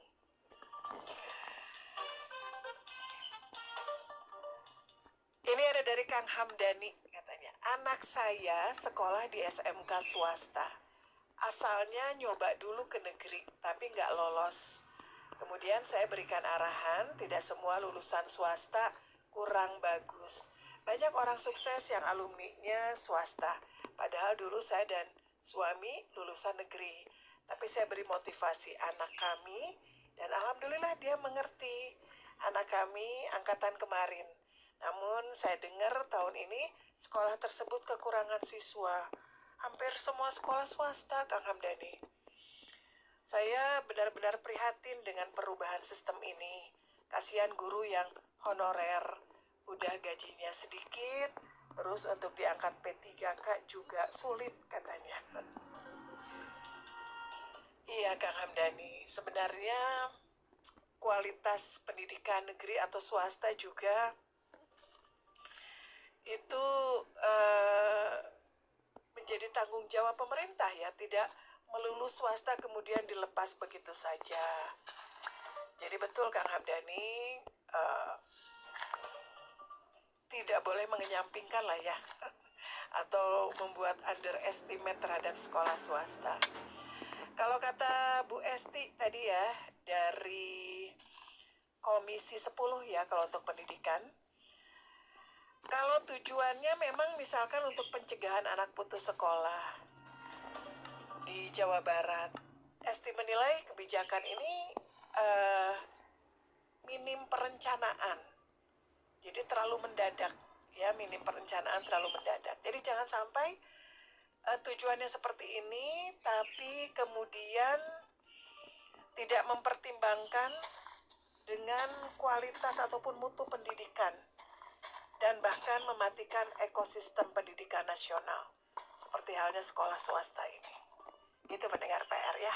Ini ada dari Kang Hamdani, katanya. Anak saya sekolah di SMK swasta. Asalnya nyoba dulu ke negeri, tapi nggak lolos. Kemudian saya berikan arahan, tidak semua lulusan swasta kurang bagus. Banyak orang sukses yang alumninya swasta. Padahal dulu saya dan suami lulusan negeri. Tapi saya beri motivasi anak kami, dan alhamdulillah dia mengerti. Anak kami angkatan kemarin. Namun saya dengar tahun ini sekolah tersebut kekurangan siswa. Hampir semua sekolah swasta, Kang Hamdani. Saya benar-benar prihatin dengan perubahan sistem ini. Kasihan guru yang honorer, udah gajinya sedikit, terus untuk diangkat P3K juga sulit katanya. Iya Kang Hamdani, sebenarnya kualitas pendidikan negeri atau swasta juga itu menjadi tanggung jawab pemerintah ya, tidak melulu swasta kemudian dilepas begitu saja. Jadi betul Kang Hamdani, tidak boleh mengenyampingkan lah ya, atau membuat underestimate terhadap sekolah swasta. Kalau kata Bu Esti tadi ya, dari Komisi 10 ya kalau untuk pendidikan, kalau tujuannya memang misalkan untuk pencegahan anak putus sekolah di Jawa Barat, Esti menilai kebijakan ini minim perencanaan. Jadi terlalu mendadak, ya, minim perencanaan terlalu mendadak. Jadi jangan sampai tujuannya seperti ini, tapi kemudian tidak mempertimbangkan dengan kualitas ataupun mutu pendidikan. Dan bahkan mematikan ekosistem pendidikan nasional. Seperti halnya sekolah swasta ini. Gitu pendengar PR ya.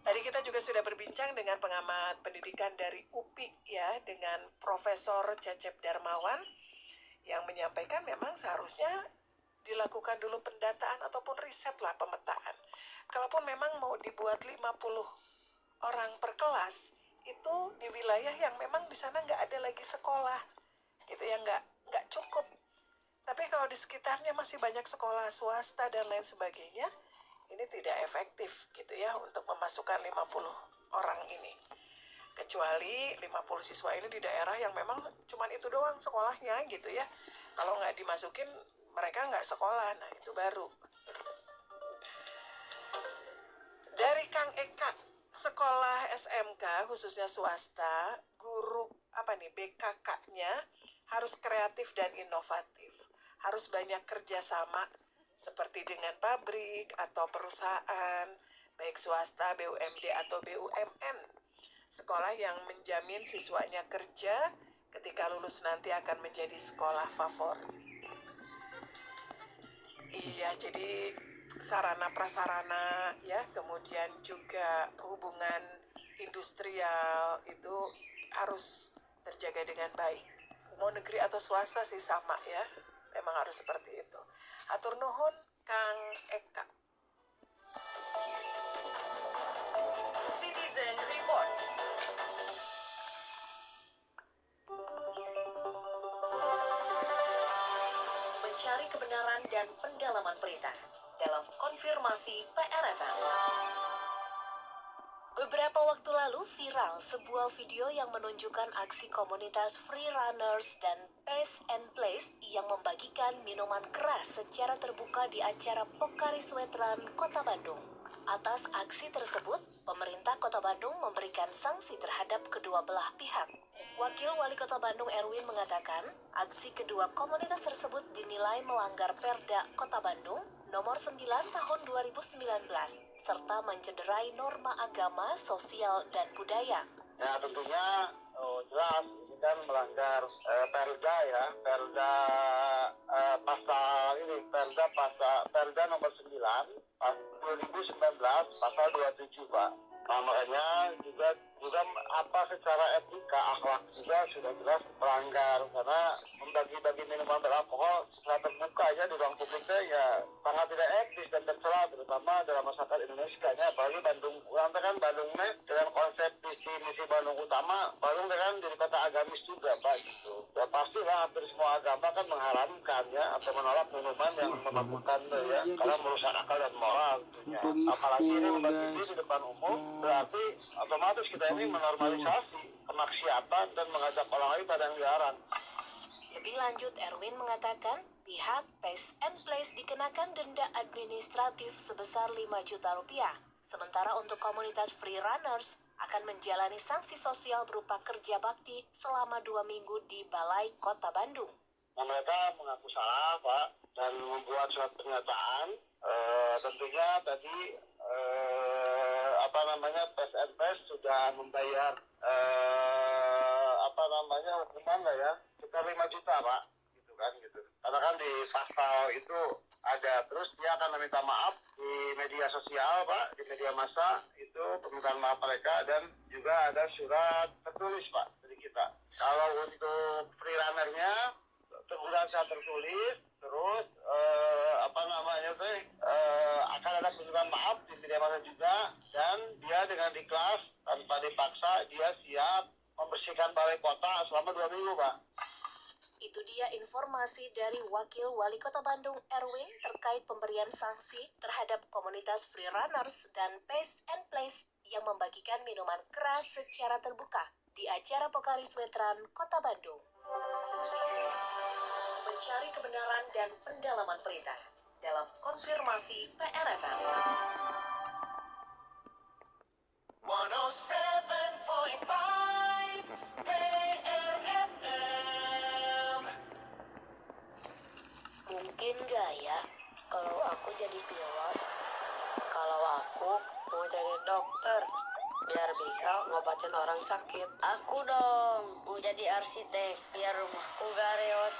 Tadi kita juga sudah berbincang dengan pengamat pendidikan dari UPI ya, dengan Profesor Cecep Darmawan, yang menyampaikan memang seharusnya dilakukan dulu pendataan ataupun riset lah, pemetaan. Kalaupun memang mau dibuat 50 orang per kelas, itu di wilayah yang memang di sana nggak ada lagi sekolah, gitu ya, nggak cukup. Tapi kalau di sekitarnya masih banyak sekolah swasta dan lain sebagainya, ini tidak efektif gitu ya untuk memasukkan 50 orang ini. Kecuali 50 siswa ini di daerah yang memang cuman itu doang sekolahnya gitu ya. Kalau nggak dimasukin, mereka nggak sekolah, nah itu baru. Dari Kang Eka, sekolah SMK khususnya swasta, guru BKK-nya harus kreatif dan inovatif. Harus banyak kerjasama seperti dengan pabrik atau perusahaan, baik swasta, BUMD atau BUMN. Sekolah yang menjamin siswanya kerja ketika lulus nanti akan menjadi sekolah favorit. Iya, jadi sarana prasarana ya, kemudian juga hubungan industrial itu harus terjaga dengan baik. Mau negeri atau swasta sih sama ya, memang harus seperti itu. Hatur nuhun Kang Eka. Citizen Report. Mencari kebenaran dan pendalaman berita dalam konfirmasi PRFM. Beberapa waktu lalu viral sebuah video yang menunjukkan aksi komunitas free runners dan Pace and Place yang membagikan minuman keras secara terbuka di acara Pokari Swetran Kota Bandung. Atas aksi tersebut, pemerintah Kota Bandung memberikan sanksi terhadap kedua belah pihak. Wakil Wali Kota Bandung Erwin mengatakan, aksi kedua komunitas tersebut dinilai melanggar Perda Kota Bandung Nomor 9 tahun 2019, serta mencederai norma agama, sosial, dan budaya. Ya tentunya jelas ini kan melanggar Perda ya, Perda Perda nomor 9 2019 pasal 27 Pak. Nah, makanya juga secara etika akhlak juga sudah jelas melanggar karena membagi-bagi minuman beralkohol secara terbuka aja di ruang publiknya ya sangat tidak etis dan tercela terutama dalam masyarakat Indonesia nya apalagi Bandung kan Bandungnya dengan konsep misi Bandung utama Bandung kan jadi kota agamis juga Pak gitu ya pastilah hampir semua agama kan mengharamkan ya atau menolak minuman yang memabukkan ya karena merusak akal dan moral tentunya apalagi ini membagi di depan umum berarti otomatis kita ini menormalisasi kemaksiatan dan mengajak orang lain pada yang dilarang. Lebih lanjut, Erwin mengatakan pihak Pace and Place dikenakan denda administratif sebesar 5 juta rupiah. Sementara untuk komunitas free runners akan menjalani sanksi sosial berupa kerja bakti selama 2 minggu di Balai Kota Bandung. Nah, mereka mengaku salah Pak dan membuat surat pernyataan. Tentunya tadi Pace and Place sudah membayar hukuman lah ya sekitar 5 juta Pak gitu. Karena kan di pasal itu ada terus dia akan meminta maaf di media sosial Pak, di media massa itu permintaan maaf mereka dan juga ada surat tertulis Pak dari kita. Kalau untuk free runnernya teguran secara tertulis terus akan ada permintaan maaf di media massa juga dan dia dengan ikhlas tanpa dipaksa dia siap membersihkan balai kota selama 2 minggu Pak. Itu dia informasi dari Wakil Wali Kota Bandung Erwin terkait pemberian sanksi terhadap komunitas free runners dan Pace and Place yang membagikan minuman keras secara terbuka di acara Pokari Swetran Kota Bandung. Mencari kebenaran dan pendalaman berita dalam konfirmasi PRFM. 107.5 PRFM. Mungkin gak ya kalau aku jadi pilot? Kalau aku mau jadi dokter biar bisa ngobatin orang sakit. Aku dong mau jadi arsitek biar rumahku gak reot.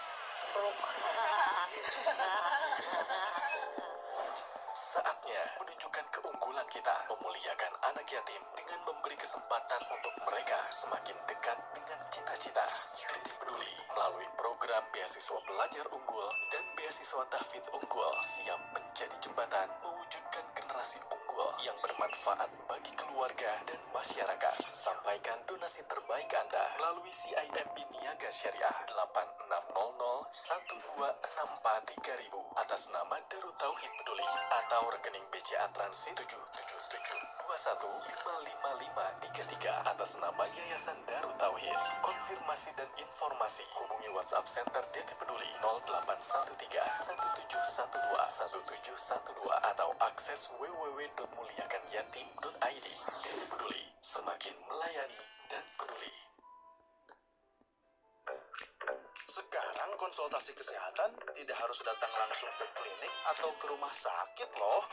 Saatnya menunjukkan keunggulan kita memuliakan anak yatim dengan memberi kesempatan untuk mereka semakin dekat dengan cita-cita. Diri Peduli melalui program beasiswa pelajar unggul dan beasiswa tahfidz unggul siap menjadi jembatan mewujudkan generasi unggul yang bermanfaat bagi keluarga dan masyarakat. Sampaikan donasi terbaik Anda melalui CIMB Niaga Syariah 860012643000 atas nama Darut Tauhid Peduli atau rekening BCA Transit 77721555533 atas nama Yayasan Darut Tauhid. Konfirmasi dan informasi hubungi WhatsApp Center DT Peduli 081317121712 atau akses www.muliakanyatim.id. DT Peduli, semakin melayani dan peduli. Sekarang konsultasi kesehatan tidak harus datang langsung ke klinik atau ke rumah sakit loh.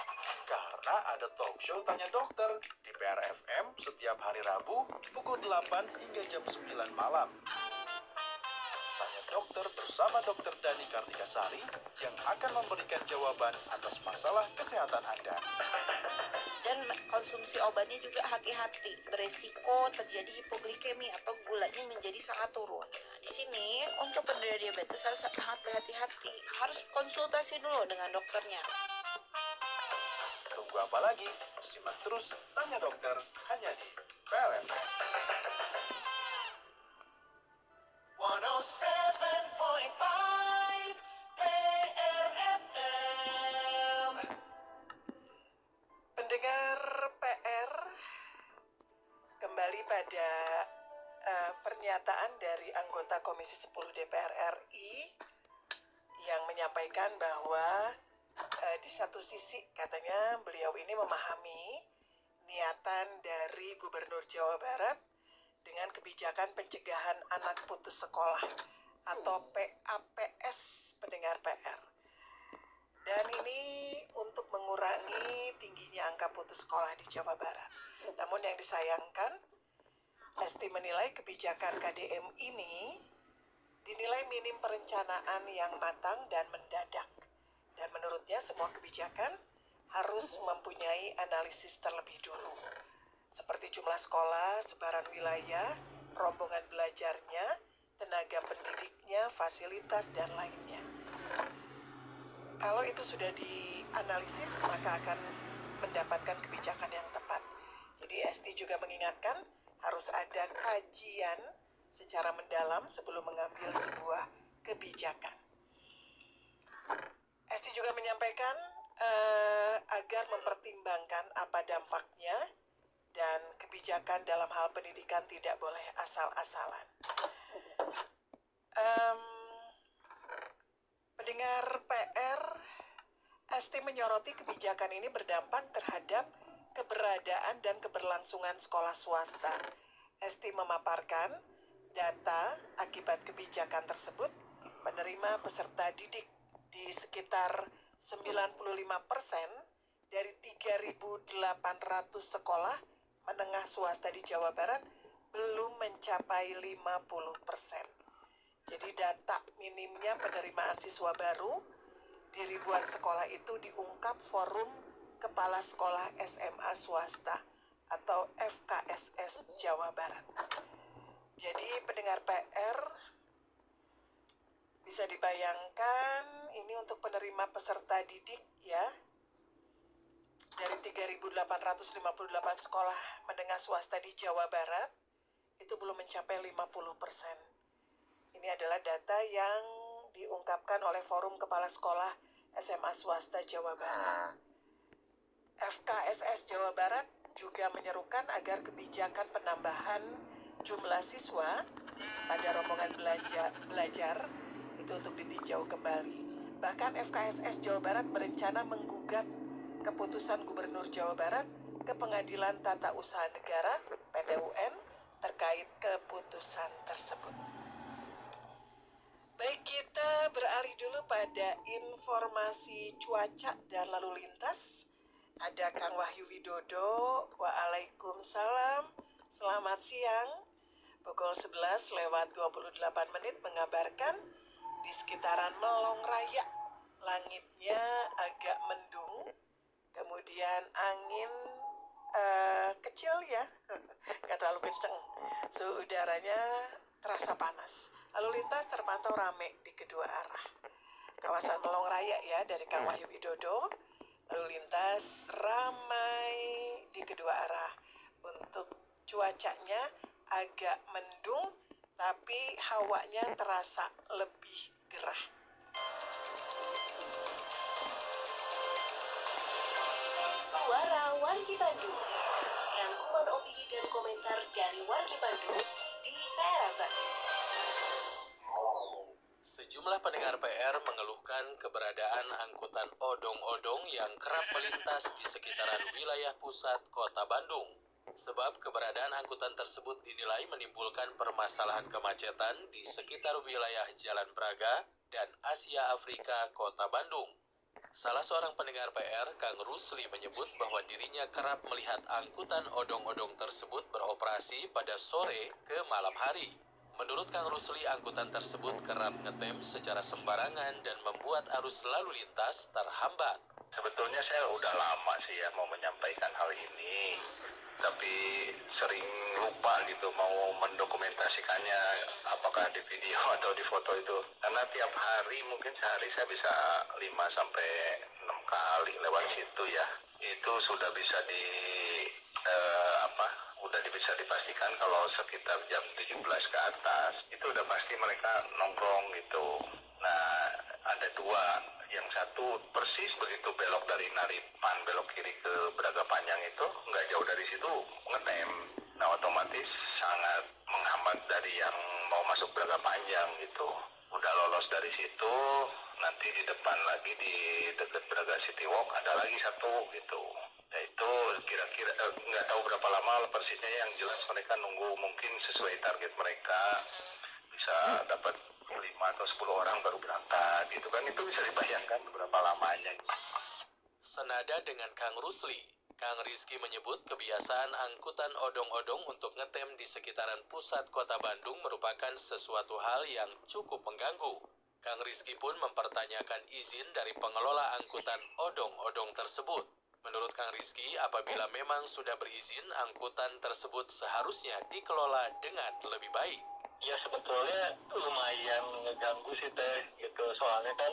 Karena ada talk show Tanya Dokter di PRFM setiap hari Rabu pukul 8 hingga jam 9 malam. Tanya Dokter bersama Dr. Dani Kartikasari yang akan memberikan jawaban atas masalah kesehatan Anda. Dan konsumsi obatnya juga hati-hati, beresiko terjadi hipoglikemi atau gulanya menjadi sangat turun. Nah, di sini untuk penderita diabetes harus sangat berhati-hati, harus konsultasi dulu dengan dokternya. Tunggu apa lagi? Simak terus Tanya Dokter hanya di PRFM. 107.5 PRFM. Pendengar PR, kembali pada pernyataan dari anggota Komisi 10 DPR RI yang menyampaikan bahwa di satu sisi katanya beliau ini memahami niatan dari Gubernur Jawa Barat dengan kebijakan pencegahan anak putus sekolah atau PAPS, pendengar PR. Dan ini untuk mengurangi tingginya angka putus sekolah di Jawa Barat. Namun yang disayangkan, Esti menilai kebijakan KDM ini dinilai minim perencanaan yang matang dan mendadak. Dan menurutnya semua kebijakan harus mempunyai analisis terlebih dulu. Seperti jumlah sekolah, sebaran wilayah, rombongan belajarnya, tenaga pendidiknya, fasilitas, dan lainnya. Kalau itu sudah dianalisis, maka akan mendapatkan kebijakan yang tepat. Jadi Esti juga mengingatkan harus ada kajian secara mendalam sebelum mengambil sebuah kebijakan. Esti juga menyampaikan agar mempertimbangkan apa dampaknya dan kebijakan dalam hal pendidikan tidak boleh asal-asalan. Pendengar PR, Esti menyoroti kebijakan ini berdampak terhadap keberadaan dan keberlangsungan sekolah swasta. Esti memaparkan data akibat kebijakan tersebut, penerima peserta didik di sekitar 95% dari 3.800 sekolah menengah swasta di Jawa Barat belum mencapai 50%. Jadi data minimnya penerimaan siswa baru di ribuan sekolah itu diungkap Forum Kepala Sekolah SMA Swasta atau FKSS Jawa Barat. Jadi pendengar PR, bisa dibayangkan ini untuk penerima peserta didik ya, dari 3.858 sekolah menengah swasta di Jawa Barat itu belum mencapai 50%. Ini adalah data yang diungkapkan oleh Forum Kepala Sekolah SMA Swasta Jawa Barat. FKSS Jawa Barat juga menyerukan agar kebijakan penambahan jumlah siswa pada rombongan belajar itu untuk ditinjau kembali. Bahkan FKSS Jawa Barat berencana menggugat keputusan Gubernur Jawa Barat ke Pengadilan Tata Usaha Negara (PT-UN) terkait keputusan tersebut. Baik, kita beralih dulu pada informasi cuaca dan lalu lintas. Ada Kang Wahyu Widodo. Waalaikumsalam. Selamat siang. Pukul 11:28 mengabarkan di sekitaran Melong Raya langitnya agak mendung. Kemudian angin kecil ya, nggak terlalu kenceng. Suhu udaranya terasa panas. Lalu lintas terpantau rame di kedua arah. Kawasan Melong Raya ya, dari Kang Wahyu Widodo. Lalu lintas ramai di kedua arah. Untuk cuacanya agak mendung, tapi hawanya terasa lebih gerah. Suara Wargi Bandung. Rangkuman opini dan komentar dari Wargi Bandung di PR. Sejumlah pendengar PR mengeluhkan keberadaan angkutan odong-odong yang kerap melintas di sekitaran wilayah pusat kota Bandung. Sebab keberadaan angkutan tersebut dinilai menimbulkan permasalahan kemacetan di sekitar wilayah Jalan Braga dan Asia Afrika kota Bandung. Salah seorang pendengar PR, Kang Rusli, menyebut bahwa dirinya kerap melihat angkutan odong-odong tersebut beroperasi pada sore ke malam hari. Menurut Kang Rusli, angkutan tersebut kerap ngetem secara sembarangan dan membuat arus lalu lintas terhambat. Sebetulnya saya udah lama sih ya mau menyampaikan hal ini, tapi sering lupa gitu mau mendokumentasikannya, apakah di video atau di foto itu. Karena tiap hari mungkin sehari saya bisa 5-6 kali lewat situ ya. Itu sudah bisa bisa dipastikan kalau sekitar jam 17 ke atas itu udah pasti mereka nongkrong gitu. Nah, ada dua, yang satu persis begitu belok dari Naripan belok kiri ke Braga Panjang itu nggak jauh dari situ ngetem. Nah, otomatis sangat menghambat dari yang mau masuk Braga Panjang gitu. Udah lolos dari situ, nanti di depan lagi di dekat Braga City Walk ada lagi satu gitu. Nah, itu kira-kira nggak tahu berapa lama persisnya, yang jelas mereka nunggu mungkin sesuai target mereka bisa dapat 5 atau 10 orang baru berangkat gitu kan, itu bisa dibayangkan berapa lamanya. Senada dengan Kang Rusli, Kang Rizky menyebut kebiasaan angkutan odong-odong untuk ngetem di sekitaran pusat kota Bandung merupakan sesuatu hal yang cukup mengganggu. Kang Rizky pun mempertanyakan izin dari pengelola angkutan odong-odong tersebut. Menurut Kang Rizky, apabila memang sudah berizin, angkutan tersebut seharusnya dikelola dengan lebih baik. Ya sebetulnya lumayan ngeganggu sih teh gitu, soalnya kan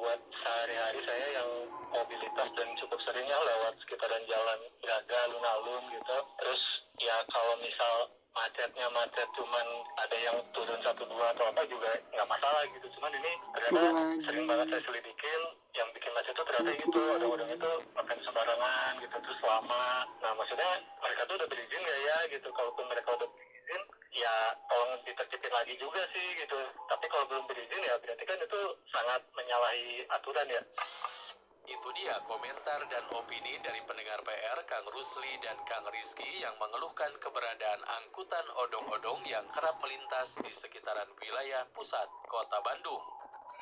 buat sehari-hari saya yang mobilitas dan cukup seringnya lewat sekitaran jalan Braga, alun-alun gitu. Terus ya kalau misal macetnya macet cuman ada yang turun 1-2 atau apa juga nggak masalah gitu. Cuman ini ternyata sering banget saya selidikin, yang bikin macet itu ternyata gitu, odong-odong itu makan sembarangan gitu, terus lama. Nah maksudnya mereka tuh udah berizin nggak ya gitu, kalaupun mereka udah berizin ya tolong ditertibin lagi juga sih gitu. Tapi kalau belum berizin ya berarti kan itu sangat menyalahi aturan ya. Itu dia komentar dan opini dari pendengar PR Kang Rusli dan Kang Rizky yang mengeluhkan keberadaan angkutan odong-odong yang kerap melintas di sekitaran wilayah pusat kota Bandung.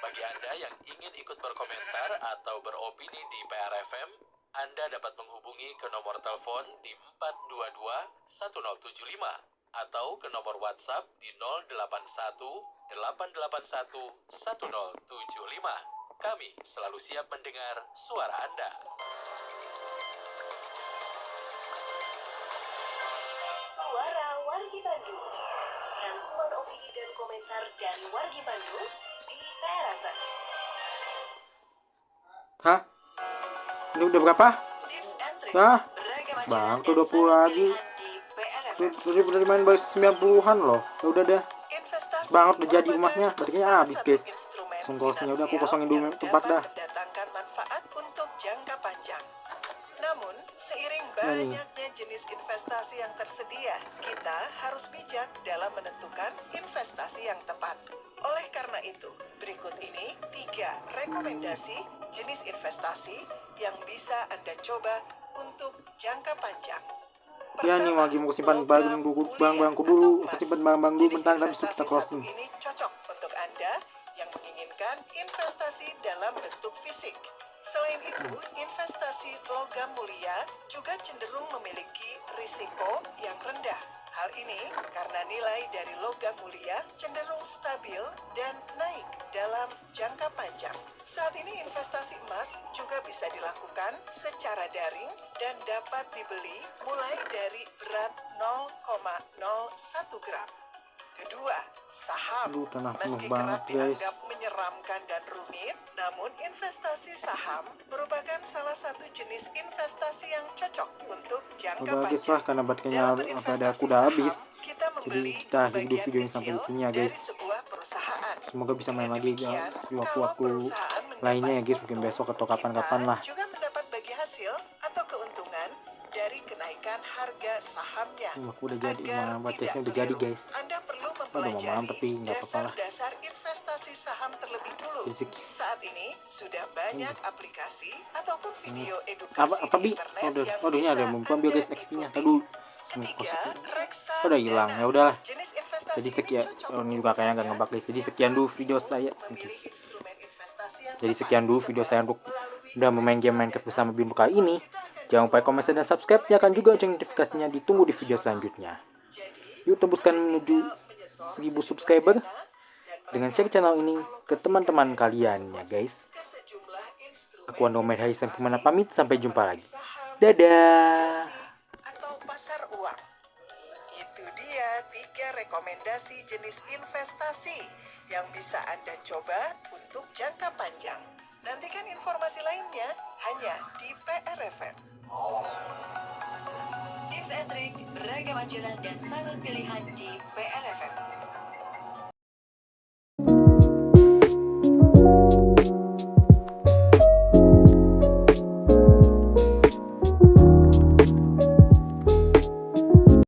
Bagi Anda yang ingin ikut berkomentar atau beropini di PR FM, Anda dapat menghubungi ke nomor telepon di 422 1075 atau ke nomor WhatsApp di 081 881 1075. Kami selalu siap mendengar suara Anda. Suara Wargi Bandung. Rangkuman opini dan komentar dari Wargi Bandung di PRFM. Hah? Ini udah berapa? Hah? Bang, tuh 20 lagi. Terus udah main baru 90-an loh. Ya udah dah. Banget udah jadi rumahnya. Berarti kayaknya habis, guys. Songkosnya udah aku kosongin dulu tempat dah. Mendatangkan manfaat untuk jangka panjang. Namun, seiring banyaknya jenis investasi yang tersedia, kita harus bijak dalam menentukan investasi yang tepat. Oleh karena itu, berikut ini 3 rekomendasi jenis investasi yang bisa Anda coba untuk jangka panjang. Ya nih lagi mau simpan barang-barangku dulu. Aku simpan barang-barang dulu bentar, habis itu kita closing. Ini cocok untuk Anda yang menginginkan investasi dalam bentuk fisik. Selain itu, investasi logam mulia juga cenderung memiliki risiko yang rendah. Hal ini karena nilai dari logam mulia cenderung stabil dan naik dalam jangka panjang. Saat ini investasi emas juga bisa dilakukan secara daring dan dapat dibeli mulai dari berat 0,01 gram. Kedua, saham. Meski kerap dianggap menyeramkan dan rumit, namun investasi saham merupakan salah satu jenis investasi yang cocok untuk jangka Udah habis lah karena baterainya apa ada aku udah habis. Jadi kita akhiri dulu video ini sampai di sini ya guys. Semoga bisa main lagi ya di waktu-waktu lainnya ya guys, mungkin besok atau kapan-kapan lah. Juga mendapat bagi hasil atau keuntungan dari kenaikan harga sahamnya. Aku udah jadi, bacanya udah jadi guys. Anda perlu Udah mau malam tapi nggak apa-apa lah. dasar investasi saham terlebih dulu. Saat ini sudah banyak aplikasi ataupun video edukasi Bi? Ini ada yang ambil guys XP-nya. Aduh. Udah hilang. Ya udahlah. Jadi sekian, ini juga kayaknya nggak ngebug guys. Jadi sekian dulu video saya. Jadi sekian dulu video saya untuk udah memain game Minecraft bersama Bimbo kali ini. Jangan lupa komen dan subscribe, nyalakan juga lonceng notifikasinya, ditunggu di video selanjutnya. Yuk tembuskan menuju 1000 subscriber dengan share channel ini ke teman-teman kalian ya guys. Aku Andomed Haisam Pemana pamit, sampai jumpa lagi. Dadah. Atau pasar uang. Itu dia 3 rekomendasi jenis investasi yang bisa Anda coba untuk jangka panjang. Nantikan informasi lainnya hanya di PRFM. Tips and trik, beragam anjuran dan saran pilihan di PRFM.